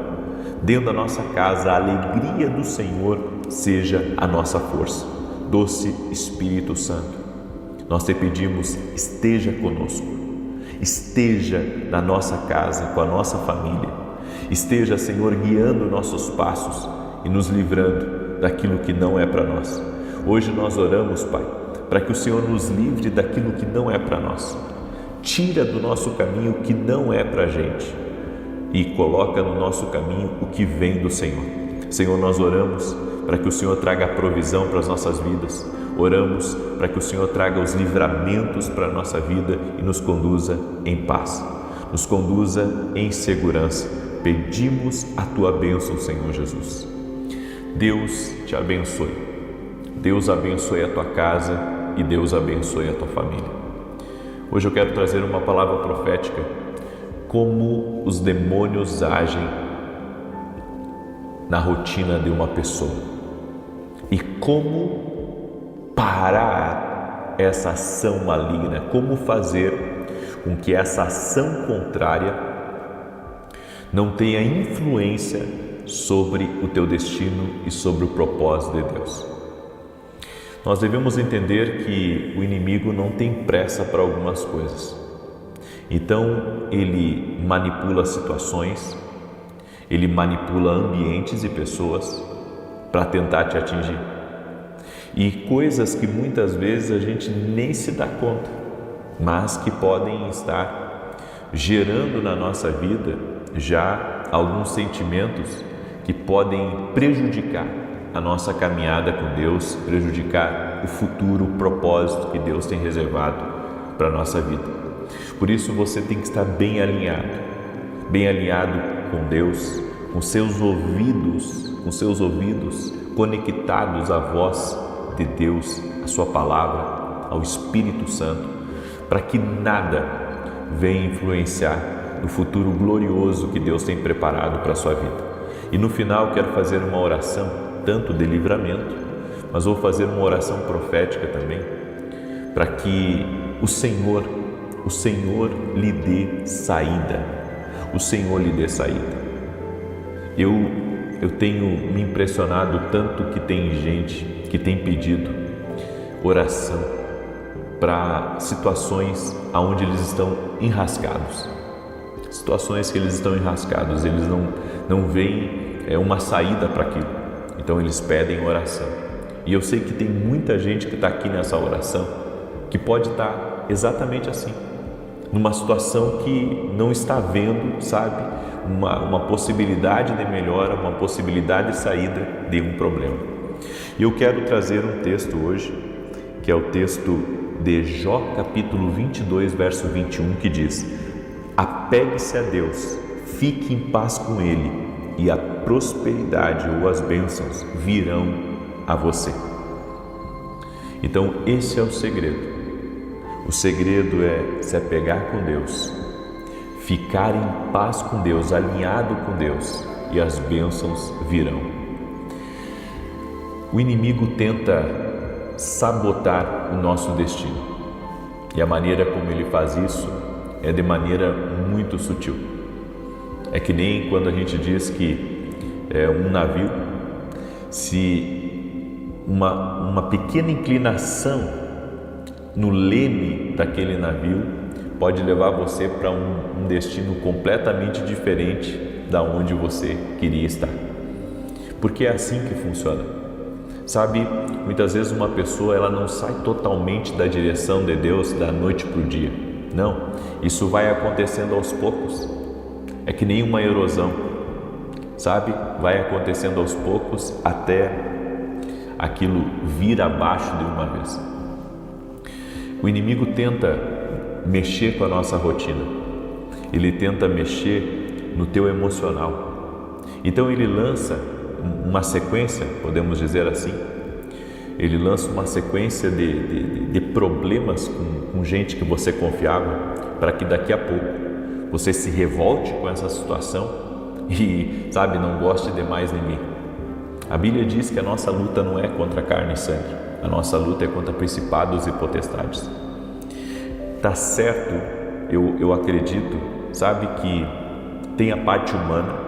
S1: dentro da nossa casa a alegria do Senhor seja a nossa força. Doce Espírito Santo, nós Te pedimos, esteja conosco, esteja na nossa casa, com a nossa família, esteja, Senhor, guiando nossos passos e nos livrando daquilo que não é para nós. Hoje nós oramos, Pai, para que o Senhor nos livre daquilo que não é para nós. Tira do nosso caminho o que não é para a gente e coloca no nosso caminho o que vem do Senhor. Senhor, nós oramos para que o Senhor traga a provisão para as nossas vidas. Oramos para que o Senhor traga os livramentos para a nossa vida e nos conduza em paz, nos conduza em segurança. Pedimos a Tua bênção, Senhor Jesus. Deus te abençoe. Deus abençoe a tua casa e Deus abençoe a tua família. Hoje eu quero trazer uma palavra profética, como os demônios agem na rotina de uma pessoa e como parar essa ação maligna, como fazer com que essa ação contrária não tenha influência sobre o teu destino e sobre o propósito de Deus. Nós devemos entender que o inimigo não tem pressa para algumas coisas. Então, ele manipula situações, ele manipula ambientes e pessoas para tentar te atingir. E coisas que muitas vezes a gente nem se dá conta, mas que podem estar gerando na nossa vida já alguns sentimentos que podem prejudicar a nossa caminhada com Deus, prejudicar o futuro, o propósito que Deus tem reservado para a nossa vida. Por isso você tem que estar bem alinhado com Deus, com seus ouvidos conectados à voz de Deus, a sua palavra, ao Espírito Santo, para que nada venha influenciar no futuro glorioso que Deus tem preparado para a sua vida. E no final quero fazer uma oração, tanto de livramento, mas vou fazer uma oração profética também, para que o Senhor lhe dê saída. O Senhor lhe dê saída. Eu tenho me impressionado tanto que tem gente que tem pedido oração para situações onde eles estão enrascados. Situações que eles estão enrascados, eles não veem uma saída para aquilo. Então eles pedem oração. E eu sei que tem muita gente que está aqui nessa oração que pode estar exatamente assim, numa situação que não está vendo, sabe, uma possibilidade de melhora, uma possibilidade de saída de um problema. E eu quero trazer um texto hoje, que é o texto de Jó, capítulo 22, verso 21, que diz: apegue-se a Deus, fique em paz com Ele, e a prosperidade ou as bênçãos virão a você. Então esse é o segredo. O segredo é se apegar com Deus, ficar em paz com Deus, alinhado com Deus, e as bênçãos virão. O inimigo tenta sabotar o nosso destino, e a maneira como ele faz isso é de maneira muito sutil. É que nem quando a gente diz que um navio, se uma pequena inclinação no leme daquele navio pode levar você para um destino completamente diferente da onde você queria estar. Porque é assim que funciona. Sabe, muitas vezes uma pessoa ela não sai totalmente da direção de Deus da noite para o dia. Não, isso vai acontecendo aos poucos. É que nem uma erosão, sabe? Vai acontecendo aos poucos até aquilo vir abaixo de uma vez. O inimigo tenta mexer com a nossa rotina, ele tenta mexer no teu emocional. Então ele lança uma sequência, podemos dizer assim, ele lança uma sequência de problemas com gente que você confiava, para que daqui a pouco você se revolte com essa situação e, sabe, não goste demais de mim. A Bíblia diz que a nossa luta não é contra carne e sangue, a nossa luta é contra principados e potestades. Tá certo, eu acredito, sabe, que tem a parte humana,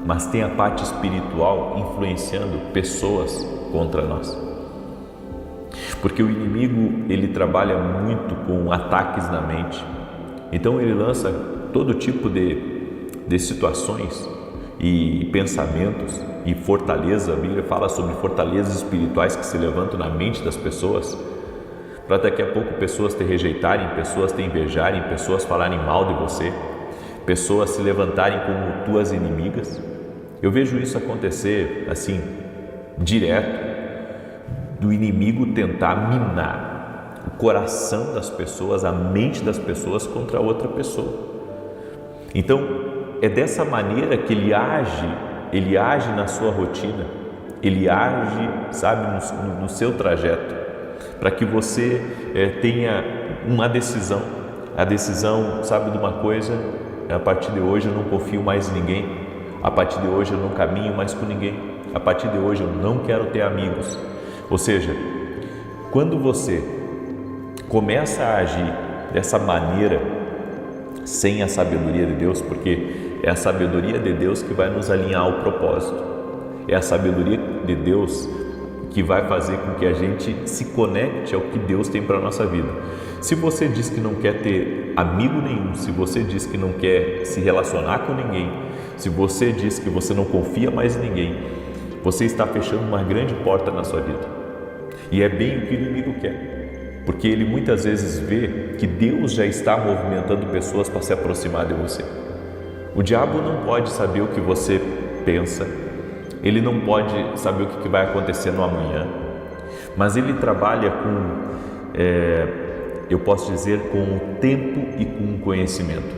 S1: mas tem a parte espiritual influenciando pessoas contra nós. Porque o inimigo, ele trabalha muito com ataques na mente. Então ele lança todo tipo de situações e pensamentos e fortaleza. A Bíblia fala sobre fortalezas espirituais que se levantam na mente das pessoas, para daqui a pouco pessoas te rejeitarem, pessoas te invejarem, pessoas falarem mal de você, pessoas se levantarem como tuas inimigas. Eu vejo isso acontecer assim, direto, do inimigo tentar minar o coração das pessoas, a mente das pessoas contra outra pessoa. Então, é dessa maneira que ele age na sua rotina, ele age, sabe, no seu trajeto, para que você tenha uma decisão. A decisão, sabe de uma coisa? A partir de hoje eu não confio mais em ninguém, a partir de hoje eu não caminho mais com ninguém, a partir de hoje eu não quero ter amigos. Ou seja, quando você começa a agir dessa maneira, sem a sabedoria de Deus, porque é a sabedoria de Deus que vai nos alinhar ao propósito, é a sabedoria de Deus que vai fazer com que a gente se conecte ao que Deus tem para a nossa vida. Se você diz que não quer ter amigo nenhum, se você diz que não quer se relacionar com ninguém, se você diz que você não confia mais em ninguém, você está fechando uma grande porta na sua vida. E é bem o que o inimigo quer, porque ele muitas vezes vê que Deus já está movimentando pessoas para se aproximar de você. O diabo não pode saber o que você pensa, ele não pode saber o que vai acontecer no amanhã, mas ele trabalha com, eu posso dizer, com o tempo e com o conhecimento.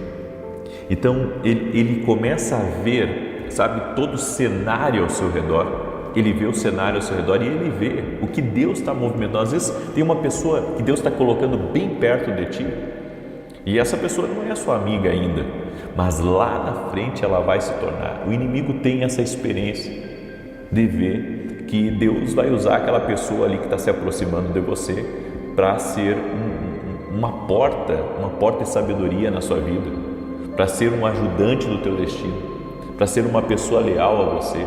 S1: Então ele começa a ver, sabe, todo o cenário ao seu redor,
S2: ele vê o cenário ao seu redor e ele vê o que Deus está movimentando. Às vezes tem uma pessoa que Deus está colocando bem perto de ti e essa pessoa não é sua amiga ainda, mas lá na frente ela vai se tornar. O inimigo tem essa experiência de ver que Deus vai usar aquela pessoa ali que está se aproximando de você para ser uma porta de sabedoria na sua vida, para ser um ajudante do teu destino, para ser uma pessoa leal a você,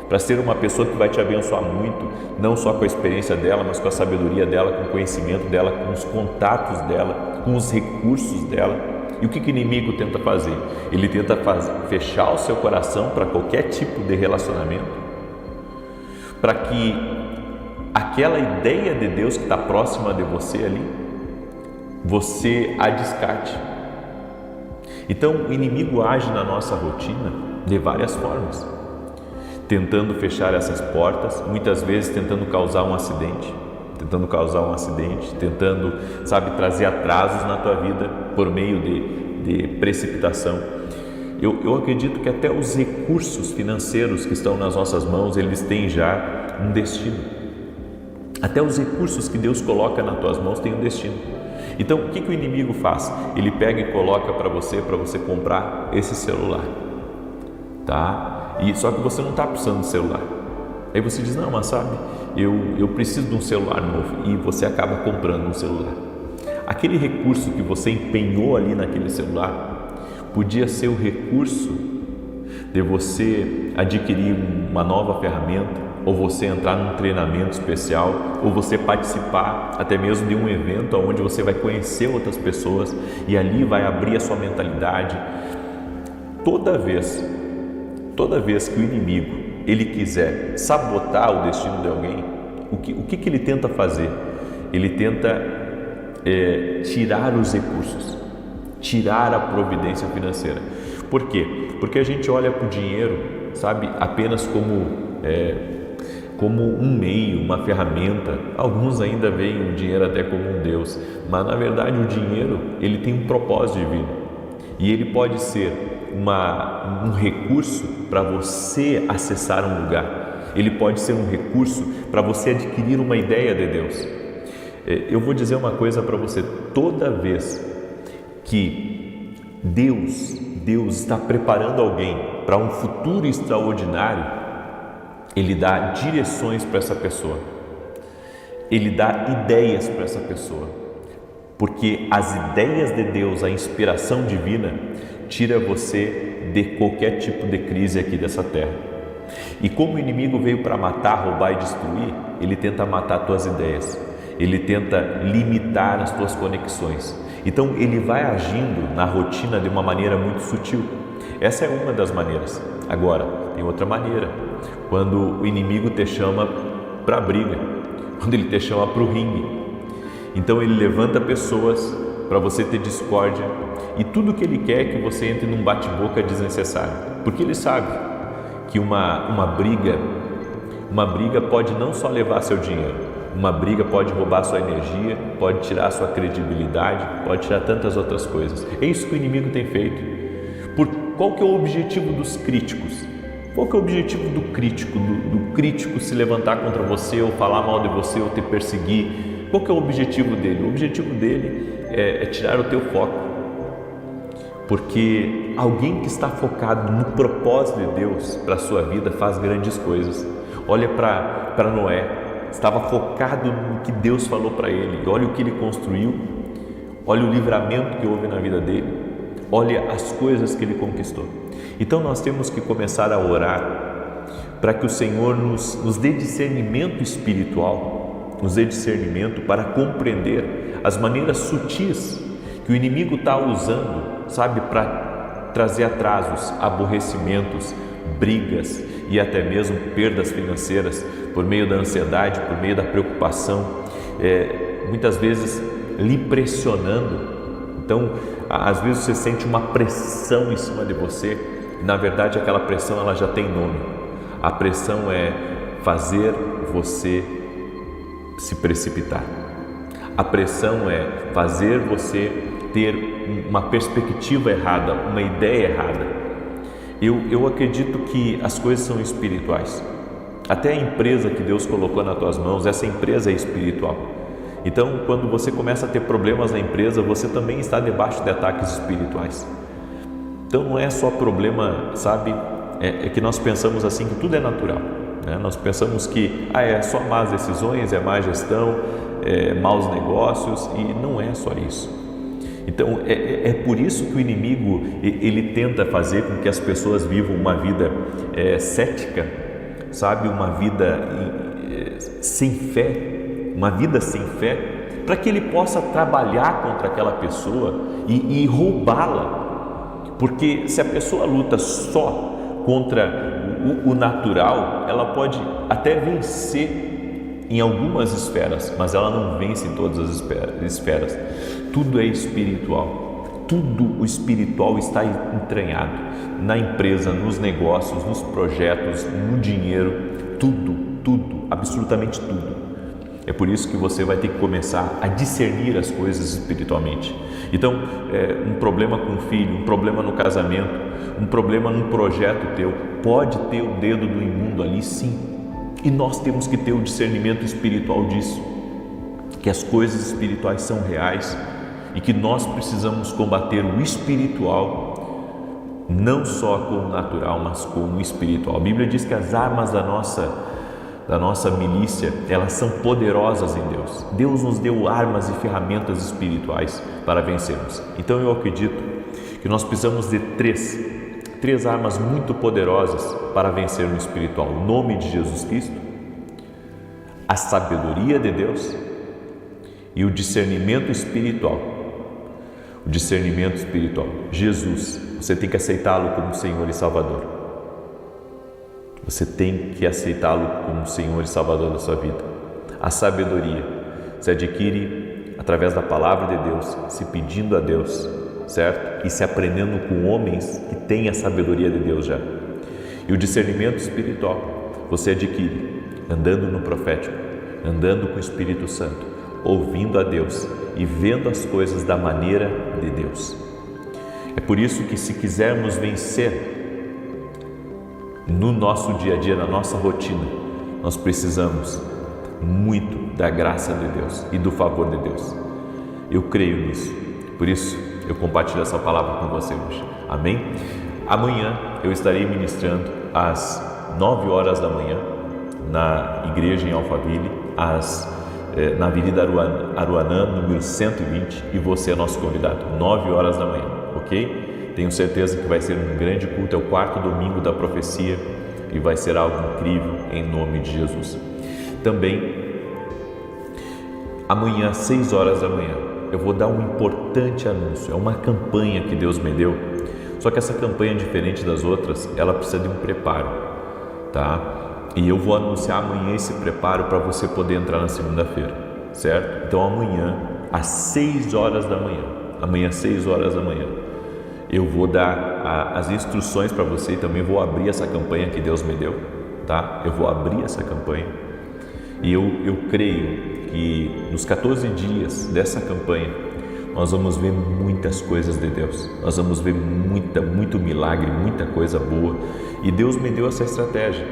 S2: para ser uma pessoa que vai te abençoar muito, não só com a experiência dela, mas com a sabedoria dela, com o conhecimento dela, com os contatos dela, com os recursos dela. E o que o inimigo tenta fazer? Ele tenta fechar o seu coração para qualquer tipo de relacionamento, para que aquela ideia de Deus que está próxima de você ali, você a descarte. Então o inimigo age na nossa rotina de várias formas, tentando fechar essas portas, muitas vezes tentando causar um acidente, tentando, trazer atrasos na tua vida por meio de precipitação. Eu acredito que até os recursos financeiros que estão nas nossas mãos, eles têm já um destino. Até os recursos que Deus coloca nas tuas mãos têm um destino. Então, o que o inimigo faz? Ele pega e coloca para você comprar esse celular, tá? E só que você não está precisando de celular. Aí você diz, não, mas sabe, eu preciso de um celular novo, e você acaba comprando um celular. Aquele recurso que você empenhou ali naquele celular podia ser o recurso de você adquirir uma nova ferramenta, ou você entrar num treinamento especial, ou você participar até mesmo de um evento onde você vai conhecer outras pessoas e ali vai abrir a sua mentalidade. Toda vez que o inimigo ele quiser sabotar o destino de alguém, o que ele tenta fazer? Ele tenta tirar os recursos, tirar a providência financeira. Por quê? Porque a gente olha para o dinheiro, sabe, apenas como um meio, uma ferramenta. Alguns ainda veem o dinheiro até como um Deus, mas na verdade o dinheiro ele tem um propósito divino e ele pode ser um recurso para você acessar um lugar, ele pode ser um recurso para você adquirir uma ideia de Deus. Eu vou dizer uma coisa para você: toda vez que Deus está preparando alguém para um futuro extraordinário, Ele dá direções para essa pessoa, Ele dá ideias para essa pessoa, porque as ideias de Deus, a inspiração divina, tira você de qualquer tipo de crise aqui dessa terra. E como o inimigo veio para matar, roubar e destruir, ele tenta matar tuas ideias, ele tenta limitar as tuas conexões. Então ele vai agindo na rotina de uma maneira muito sutil. Essa é uma das maneiras. Agora, tem outra maneira, quando o inimigo te chama para a briga, quando ele te chama para o ringue. Então ele levanta pessoas para você ter discórdia, e tudo que ele quer é que você entre num bate-boca desnecessário, porque ele sabe que uma briga pode não só levar seu dinheiro, uma briga pode roubar sua energia, pode tirar sua credibilidade, pode tirar tantas outras coisas. É isso que o inimigo tem feito. Qual que é o objetivo dos críticos? Qual que é o objetivo do crítico se levantar contra você, ou falar mal de você, ou te perseguir? Qual que é o objetivo dele? O objetivo dele é tirar o teu foco. Porque alguém que está focado no propósito de Deus para a sua vida faz grandes coisas. Olha para Noé, estava focado no que Deus falou para ele. Olha o que ele construiu, olha o livramento que houve na vida dele, olha as coisas que ele conquistou. Então nós temos que começar a orar para que o Senhor nos dê discernimento espiritual, nos dê discernimento para compreender as maneiras sutis que o inimigo está usando, sabe, para trazer atrasos, aborrecimentos, brigas e até mesmo perdas financeiras por meio da ansiedade, por meio da preocupação, muitas vezes lhe pressionando. Então, às vezes você sente uma pressão em cima de você, e na verdade aquela pressão ela já tem nome. A pressão é fazer você se precipitar. A pressão é fazer você ter uma perspectiva errada, uma ideia errada. Eu acredito que as coisas são espirituais. Até a empresa que Deus colocou nas tuas mãos, essa empresa é espiritual. Então, quando você começa a ter problemas na empresa, você também está debaixo de ataques espirituais. Então, não é só problema, sabe, é que nós pensamos assim que tudo é natural, né? Nós pensamos que é só más decisões, é má gestão, é maus negócios, e não é só isso. Então, é por isso que o inimigo, ele tenta fazer com que as pessoas vivam uma vida cética, sabe, uma vida sem fé, para que ele possa trabalhar contra aquela pessoa e roubá-la. Porque se a pessoa luta só contra o natural, ela pode até vencer em algumas esferas, mas ela não vence em todas as esferas. Tudo é espiritual, tudo o espiritual está entranhado na empresa, nos negócios, nos projetos, no dinheiro, tudo, absolutamente tudo. É por isso que você vai ter que começar a discernir as coisas espiritualmente. Então, um problema com o filho, um problema no casamento, um problema num projeto teu, pode ter o dedo do imundo ali, sim. E nós temos que ter o discernimento espiritual disso, que as coisas espirituais são reais e que nós precisamos combater o espiritual, não só com o natural, mas com o espiritual. A Bíblia diz que as armas da nossa milícia, elas são poderosas em Deus. Deus nos deu armas e ferramentas espirituais para vencermos. Então eu acredito que nós precisamos de três armas muito poderosas para vencer no espiritual: o nome de Jesus Cristo, a sabedoria de Deus e o discernimento espiritual. O discernimento espiritual. Jesus, você tem que aceitá-lo como Senhor e Salvador. Você tem que aceitá-lo como Senhor e Salvador da sua vida. A sabedoria se adquire através da palavra de Deus, se pedindo a Deus, certo? E se aprendendo com homens que têm a sabedoria de Deus já. E o discernimento espiritual você adquire andando no profético, andando com o Espírito Santo, ouvindo a Deus e vendo as coisas da maneira de Deus. É por isso que, se quisermos vencer no nosso dia a dia, na nossa rotina, nós precisamos muito da graça de Deus e do favor de Deus. Eu creio nisso, por isso eu compartilho essa palavra com você hoje. Amém? Amanhã eu estarei ministrando às 9 horas da manhã na igreja em Alphaville, na Avenida Aruanã, número 120, e você é nosso convidado, 9 horas da manhã, ok? Tenho certeza que vai ser um grande culto, é o 4º domingo da profecia e vai ser algo incrível em nome de Jesus. Também, amanhã às 6 horas da manhã, eu vou dar um importante anúncio, é uma campanha que Deus me deu, só que essa campanha, diferente das outras, ela precisa de um preparo, tá? E eu vou anunciar amanhã esse preparo para você poder entrar na segunda-feira, certo? Então amanhã, às 6 horas da manhã, eu vou dar as instruções para você e também vou abrir essa campanha que Deus me deu, tá? Eu vou abrir essa campanha e eu creio que nos 14 dias dessa campanha nós vamos ver muitas coisas de Deus, nós vamos ver muito milagre, muita coisa boa, e Deus me deu essa estratégia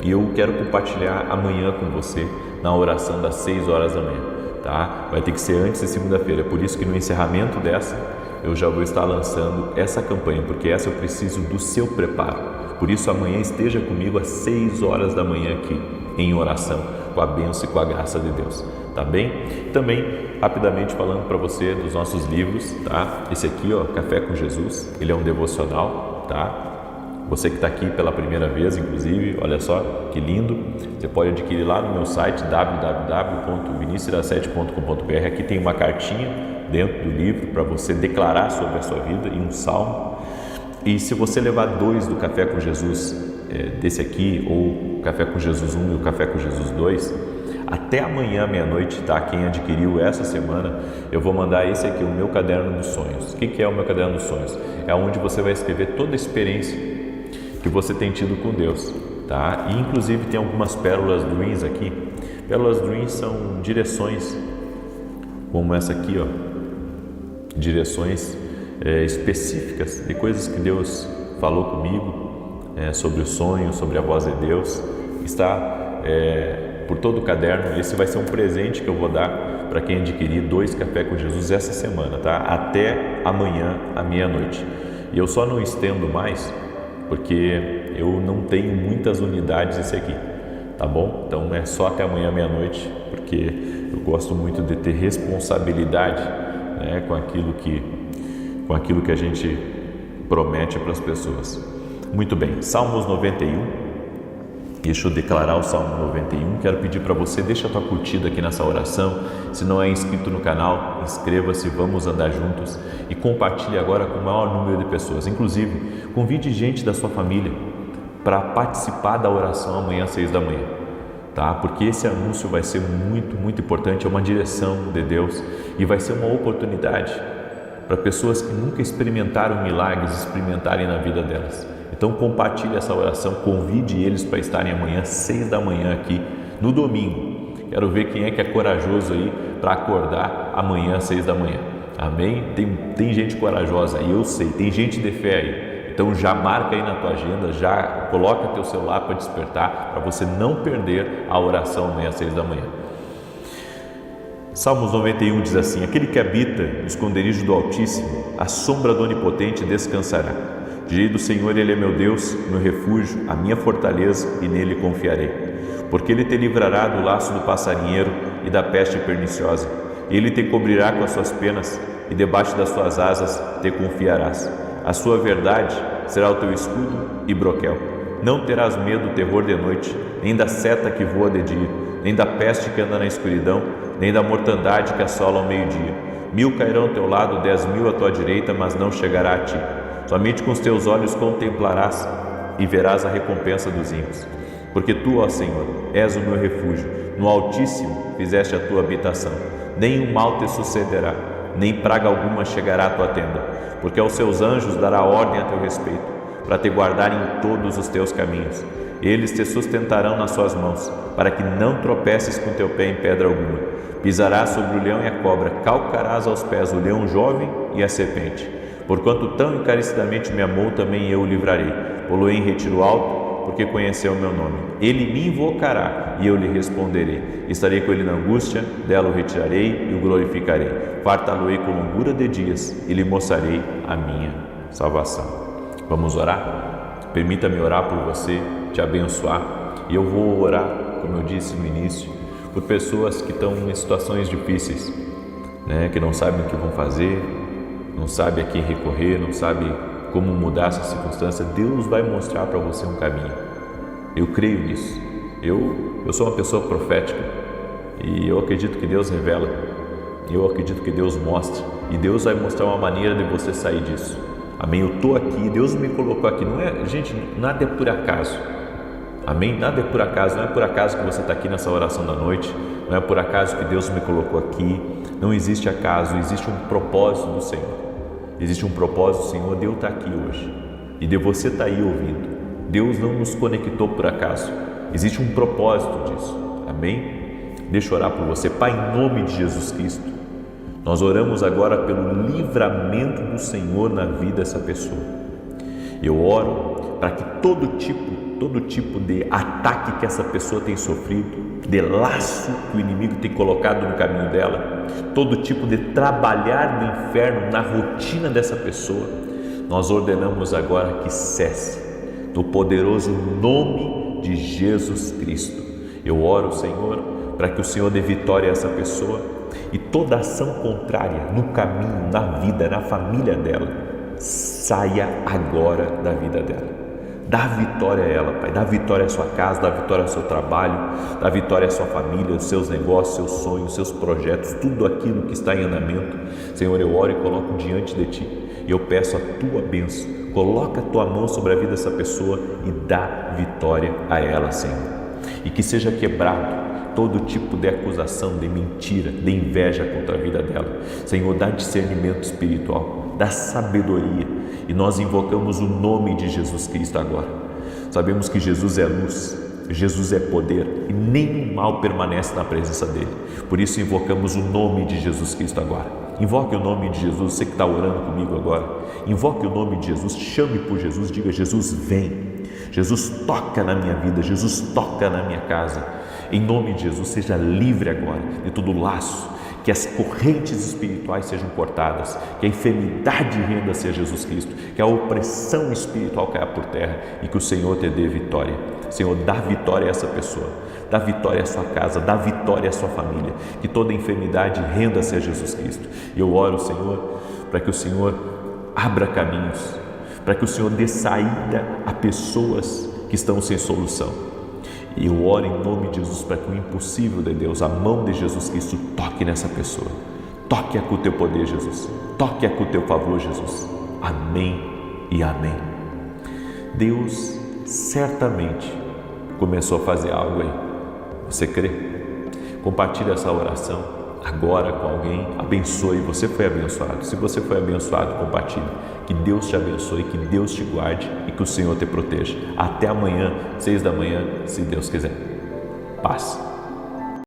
S2: e eu quero compartilhar amanhã com você na oração das 6 horas da manhã, tá? Vai ter que ser antes de segunda-feira, por isso que no encerramento dessa eu já vou estar lançando essa campanha, porque essa eu preciso do seu preparo. Por isso amanhã esteja comigo às 6 horas da manhã aqui em oração, com a bênção e com a graça de Deus, tá bem? Também, rapidamente falando para você dos nossos livros, tá? Esse aqui, ó, Café com Jesus, ele é um devocional, tá? Você que está aqui pela primeira vez, inclusive, olha só que lindo, você pode adquirir lá no meu site www.vinicius7.com.br. Aqui tem uma cartinha dentro do livro para você declarar sobre a sua vida e um salmo. E se você levar 2 do Café com Jesus, desse aqui, ou o Café com Jesus 1 e o Café com Jesus 2, até amanhã meia-noite, tá? Quem adquiriu essa semana, eu vou mandar esse aqui, o meu caderno dos sonhos. O que é o meu caderno dos sonhos? É onde você vai escrever toda a experiência que você tem tido com Deus, tá? E inclusive tem algumas pérolas dreams aqui. Pérolas dreams são direções, como essa aqui, ó, direções específicas de coisas que Deus falou comigo, sobre o sonho, sobre a voz de Deus. Está por todo o caderno. Esse vai ser um presente que eu vou dar para quem adquirir 2 Café com Jesus essa semana, tá? Até amanhã à meia-noite. E eu só não estendo mais porque eu não tenho muitas unidades esse aqui, tá bom? Então é só até amanhã à meia-noite, porque eu gosto muito de ter responsabilidade, né, com aquilo que a gente promete para as pessoas. Muito bem, Salmos 91. Deixa eu declarar o Salmo 91. Quero pedir para você, deixa a tua curtida aqui nessa oração. Se não é inscrito no canal, inscreva-se, vamos andar juntos e compartilhe agora com o maior número de pessoas. Inclusive, convide gente da sua família para participar da oração amanhã às 6 da manhã, tá? Porque esse anúncio vai ser muito, muito importante, é uma direção de Deus e vai ser uma oportunidade para pessoas que nunca experimentaram milagres, experimentarem na vida delas. Então compartilhe essa oração, convide eles para estarem amanhã, 6 da manhã aqui, no domingo. Quero ver quem é que é corajoso aí para acordar amanhã, 6 da manhã. Amém? Tem gente corajosa aí, eu sei, tem gente de fé aí. Então já marca aí na tua agenda, já coloca teu celular para despertar, para você não perder a oração amanhã, 6 da manhã. Salmos 91 diz assim: aquele que habita no esconderijo do Altíssimo, a sombra do Onipotente descansará. Direi do Senhor, Ele é meu Deus, meu refúgio, a minha fortaleza, e nele confiarei. Porque Ele te livrará do laço do passarinheiro e da peste perniciosa. Ele te cobrirá com as suas penas, e debaixo das suas asas te confiarás. A sua verdade será o teu escudo e broquel. Não terás medo do terror de noite, nem da seta que voa de dia, nem da peste que anda na escuridão, nem da mortandade que assola ao meio-dia. 1000 cairão ao teu lado, 10.000 à tua direita, mas não chegará a ti. Somente com os teus olhos contemplarás e verás a recompensa dos ímpios. Porque tu, ó Senhor, és o meu refúgio, no Altíssimo fizeste a tua habitação. Nenhum mal te sucederá, nem praga alguma chegará à tua tenda, porque aos seus anjos dará ordem a teu respeito, para te guardarem em todos os teus caminhos. Eles te sustentarão nas suas mãos, para que não tropeces com teu pé em pedra alguma. Pisarás sobre o leão e a cobra, calcarás aos pés o leão jovem e a serpente. Porquanto tão encarecidamente me amou, também eu o livrarei. Pô-lo-ei em retiro alto, porque conheceu o meu nome. Ele me invocará e eu lhe responderei. Estarei com ele na angústia, dela o retirarei e o glorificarei. Fartá-lo-ei com longura de dias e lhe mostrarei a minha salvação. Vamos orar? Permita-me orar por você, te abençoar. E eu vou orar, como eu disse no início, por pessoas que estão em situações difíceis, né? Que não sabem o que vão fazer, não sabe a quem recorrer, não sabe como mudar essa circunstância. Deus vai mostrar para você um caminho. Eu creio nisso. Eu sou uma pessoa profética e eu acredito que Deus revela. Eu acredito que Deus mostra e Deus vai mostrar uma maneira de você sair disso. Amém? Eu estou aqui, Deus me colocou aqui. Não é, gente, nada é por acaso. Amém? Nada é por acaso. Não é por acaso que você está aqui nessa oração da noite. Não é por acaso que Deus me colocou aqui. Não existe acaso, existe um propósito do Senhor. Existe um propósito do Senhor de eu estar aqui hoje e de você estar aí ouvindo. Deus não nos conectou por acaso. Existe um propósito disso. Amém? Deixa eu orar por você. Pai, em nome de Jesus Cristo, nós oramos agora pelo livramento do Senhor na vida dessa pessoa. Eu oro para que todo tipo de ataque que essa pessoa tem sofrido, de laço que o inimigo tem colocado no caminho dela, todo tipo de trabalhar do inferno na rotina dessa pessoa, nós ordenamos agora que cesse, no poderoso nome de Jesus Cristo. Eu oro, Senhor, para que o Senhor dê vitória a essa pessoa e toda ação contrária no caminho, na vida, na família dela, saia agora da vida dela. Dá vitória a ela, Pai, dá vitória à sua casa, dá vitória ao seu trabalho, dá vitória à sua família, aos seus negócios, seus sonhos, seus projetos, tudo aquilo que está em andamento. Senhor, eu oro e coloco diante de Ti e eu peço a Tua bênção. Coloca a Tua mão sobre a vida dessa pessoa e dá vitória a ela, Senhor. E que seja quebrado todo tipo de acusação, de mentira, de inveja contra a vida dela. Senhor, dá discernimento espiritual, dá sabedoria. E nós invocamos o nome de Jesus Cristo agora. Sabemos que Jesus é luz, Jesus é poder e nenhum mal permanece na presença dele. Por isso invocamos o nome de Jesus Cristo agora. Invoque o nome de Jesus, você que está orando comigo agora. Invoque o nome de Jesus, chame por Jesus, diga: Jesus, vem. Jesus, toca na minha vida, Jesus, toca na minha casa. Em nome de Jesus, seja livre agora de todo laço, que as correntes espirituais sejam cortadas, que a enfermidade renda-se a Jesus Cristo, que a opressão espiritual caia por terra e que o Senhor te dê vitória. Senhor, dá vitória a essa pessoa, dá vitória à sua casa, dá vitória à sua família, que toda enfermidade renda-se a Jesus Cristo. E eu oro, Senhor, para que o Senhor abra caminhos, para que o Senhor dê saída a pessoas que estão sem solução. E eu oro em nome de Jesus para que o impossível de Deus, a mão de Jesus Cristo, toque nessa pessoa. Toque-a com o teu poder, Jesus. Toque-a com o teu favor, Jesus. Amém e amém. Deus certamente começou a fazer algo aí. Você crê? Compartilhe essa oração agora com alguém. Abençoe. Você foi abençoado. Se você foi abençoado, compartilhe. Que Deus te abençoe, que Deus te guarde e que o Senhor te proteja. Até amanhã, 6 da manhã, se Deus quiser. Paz.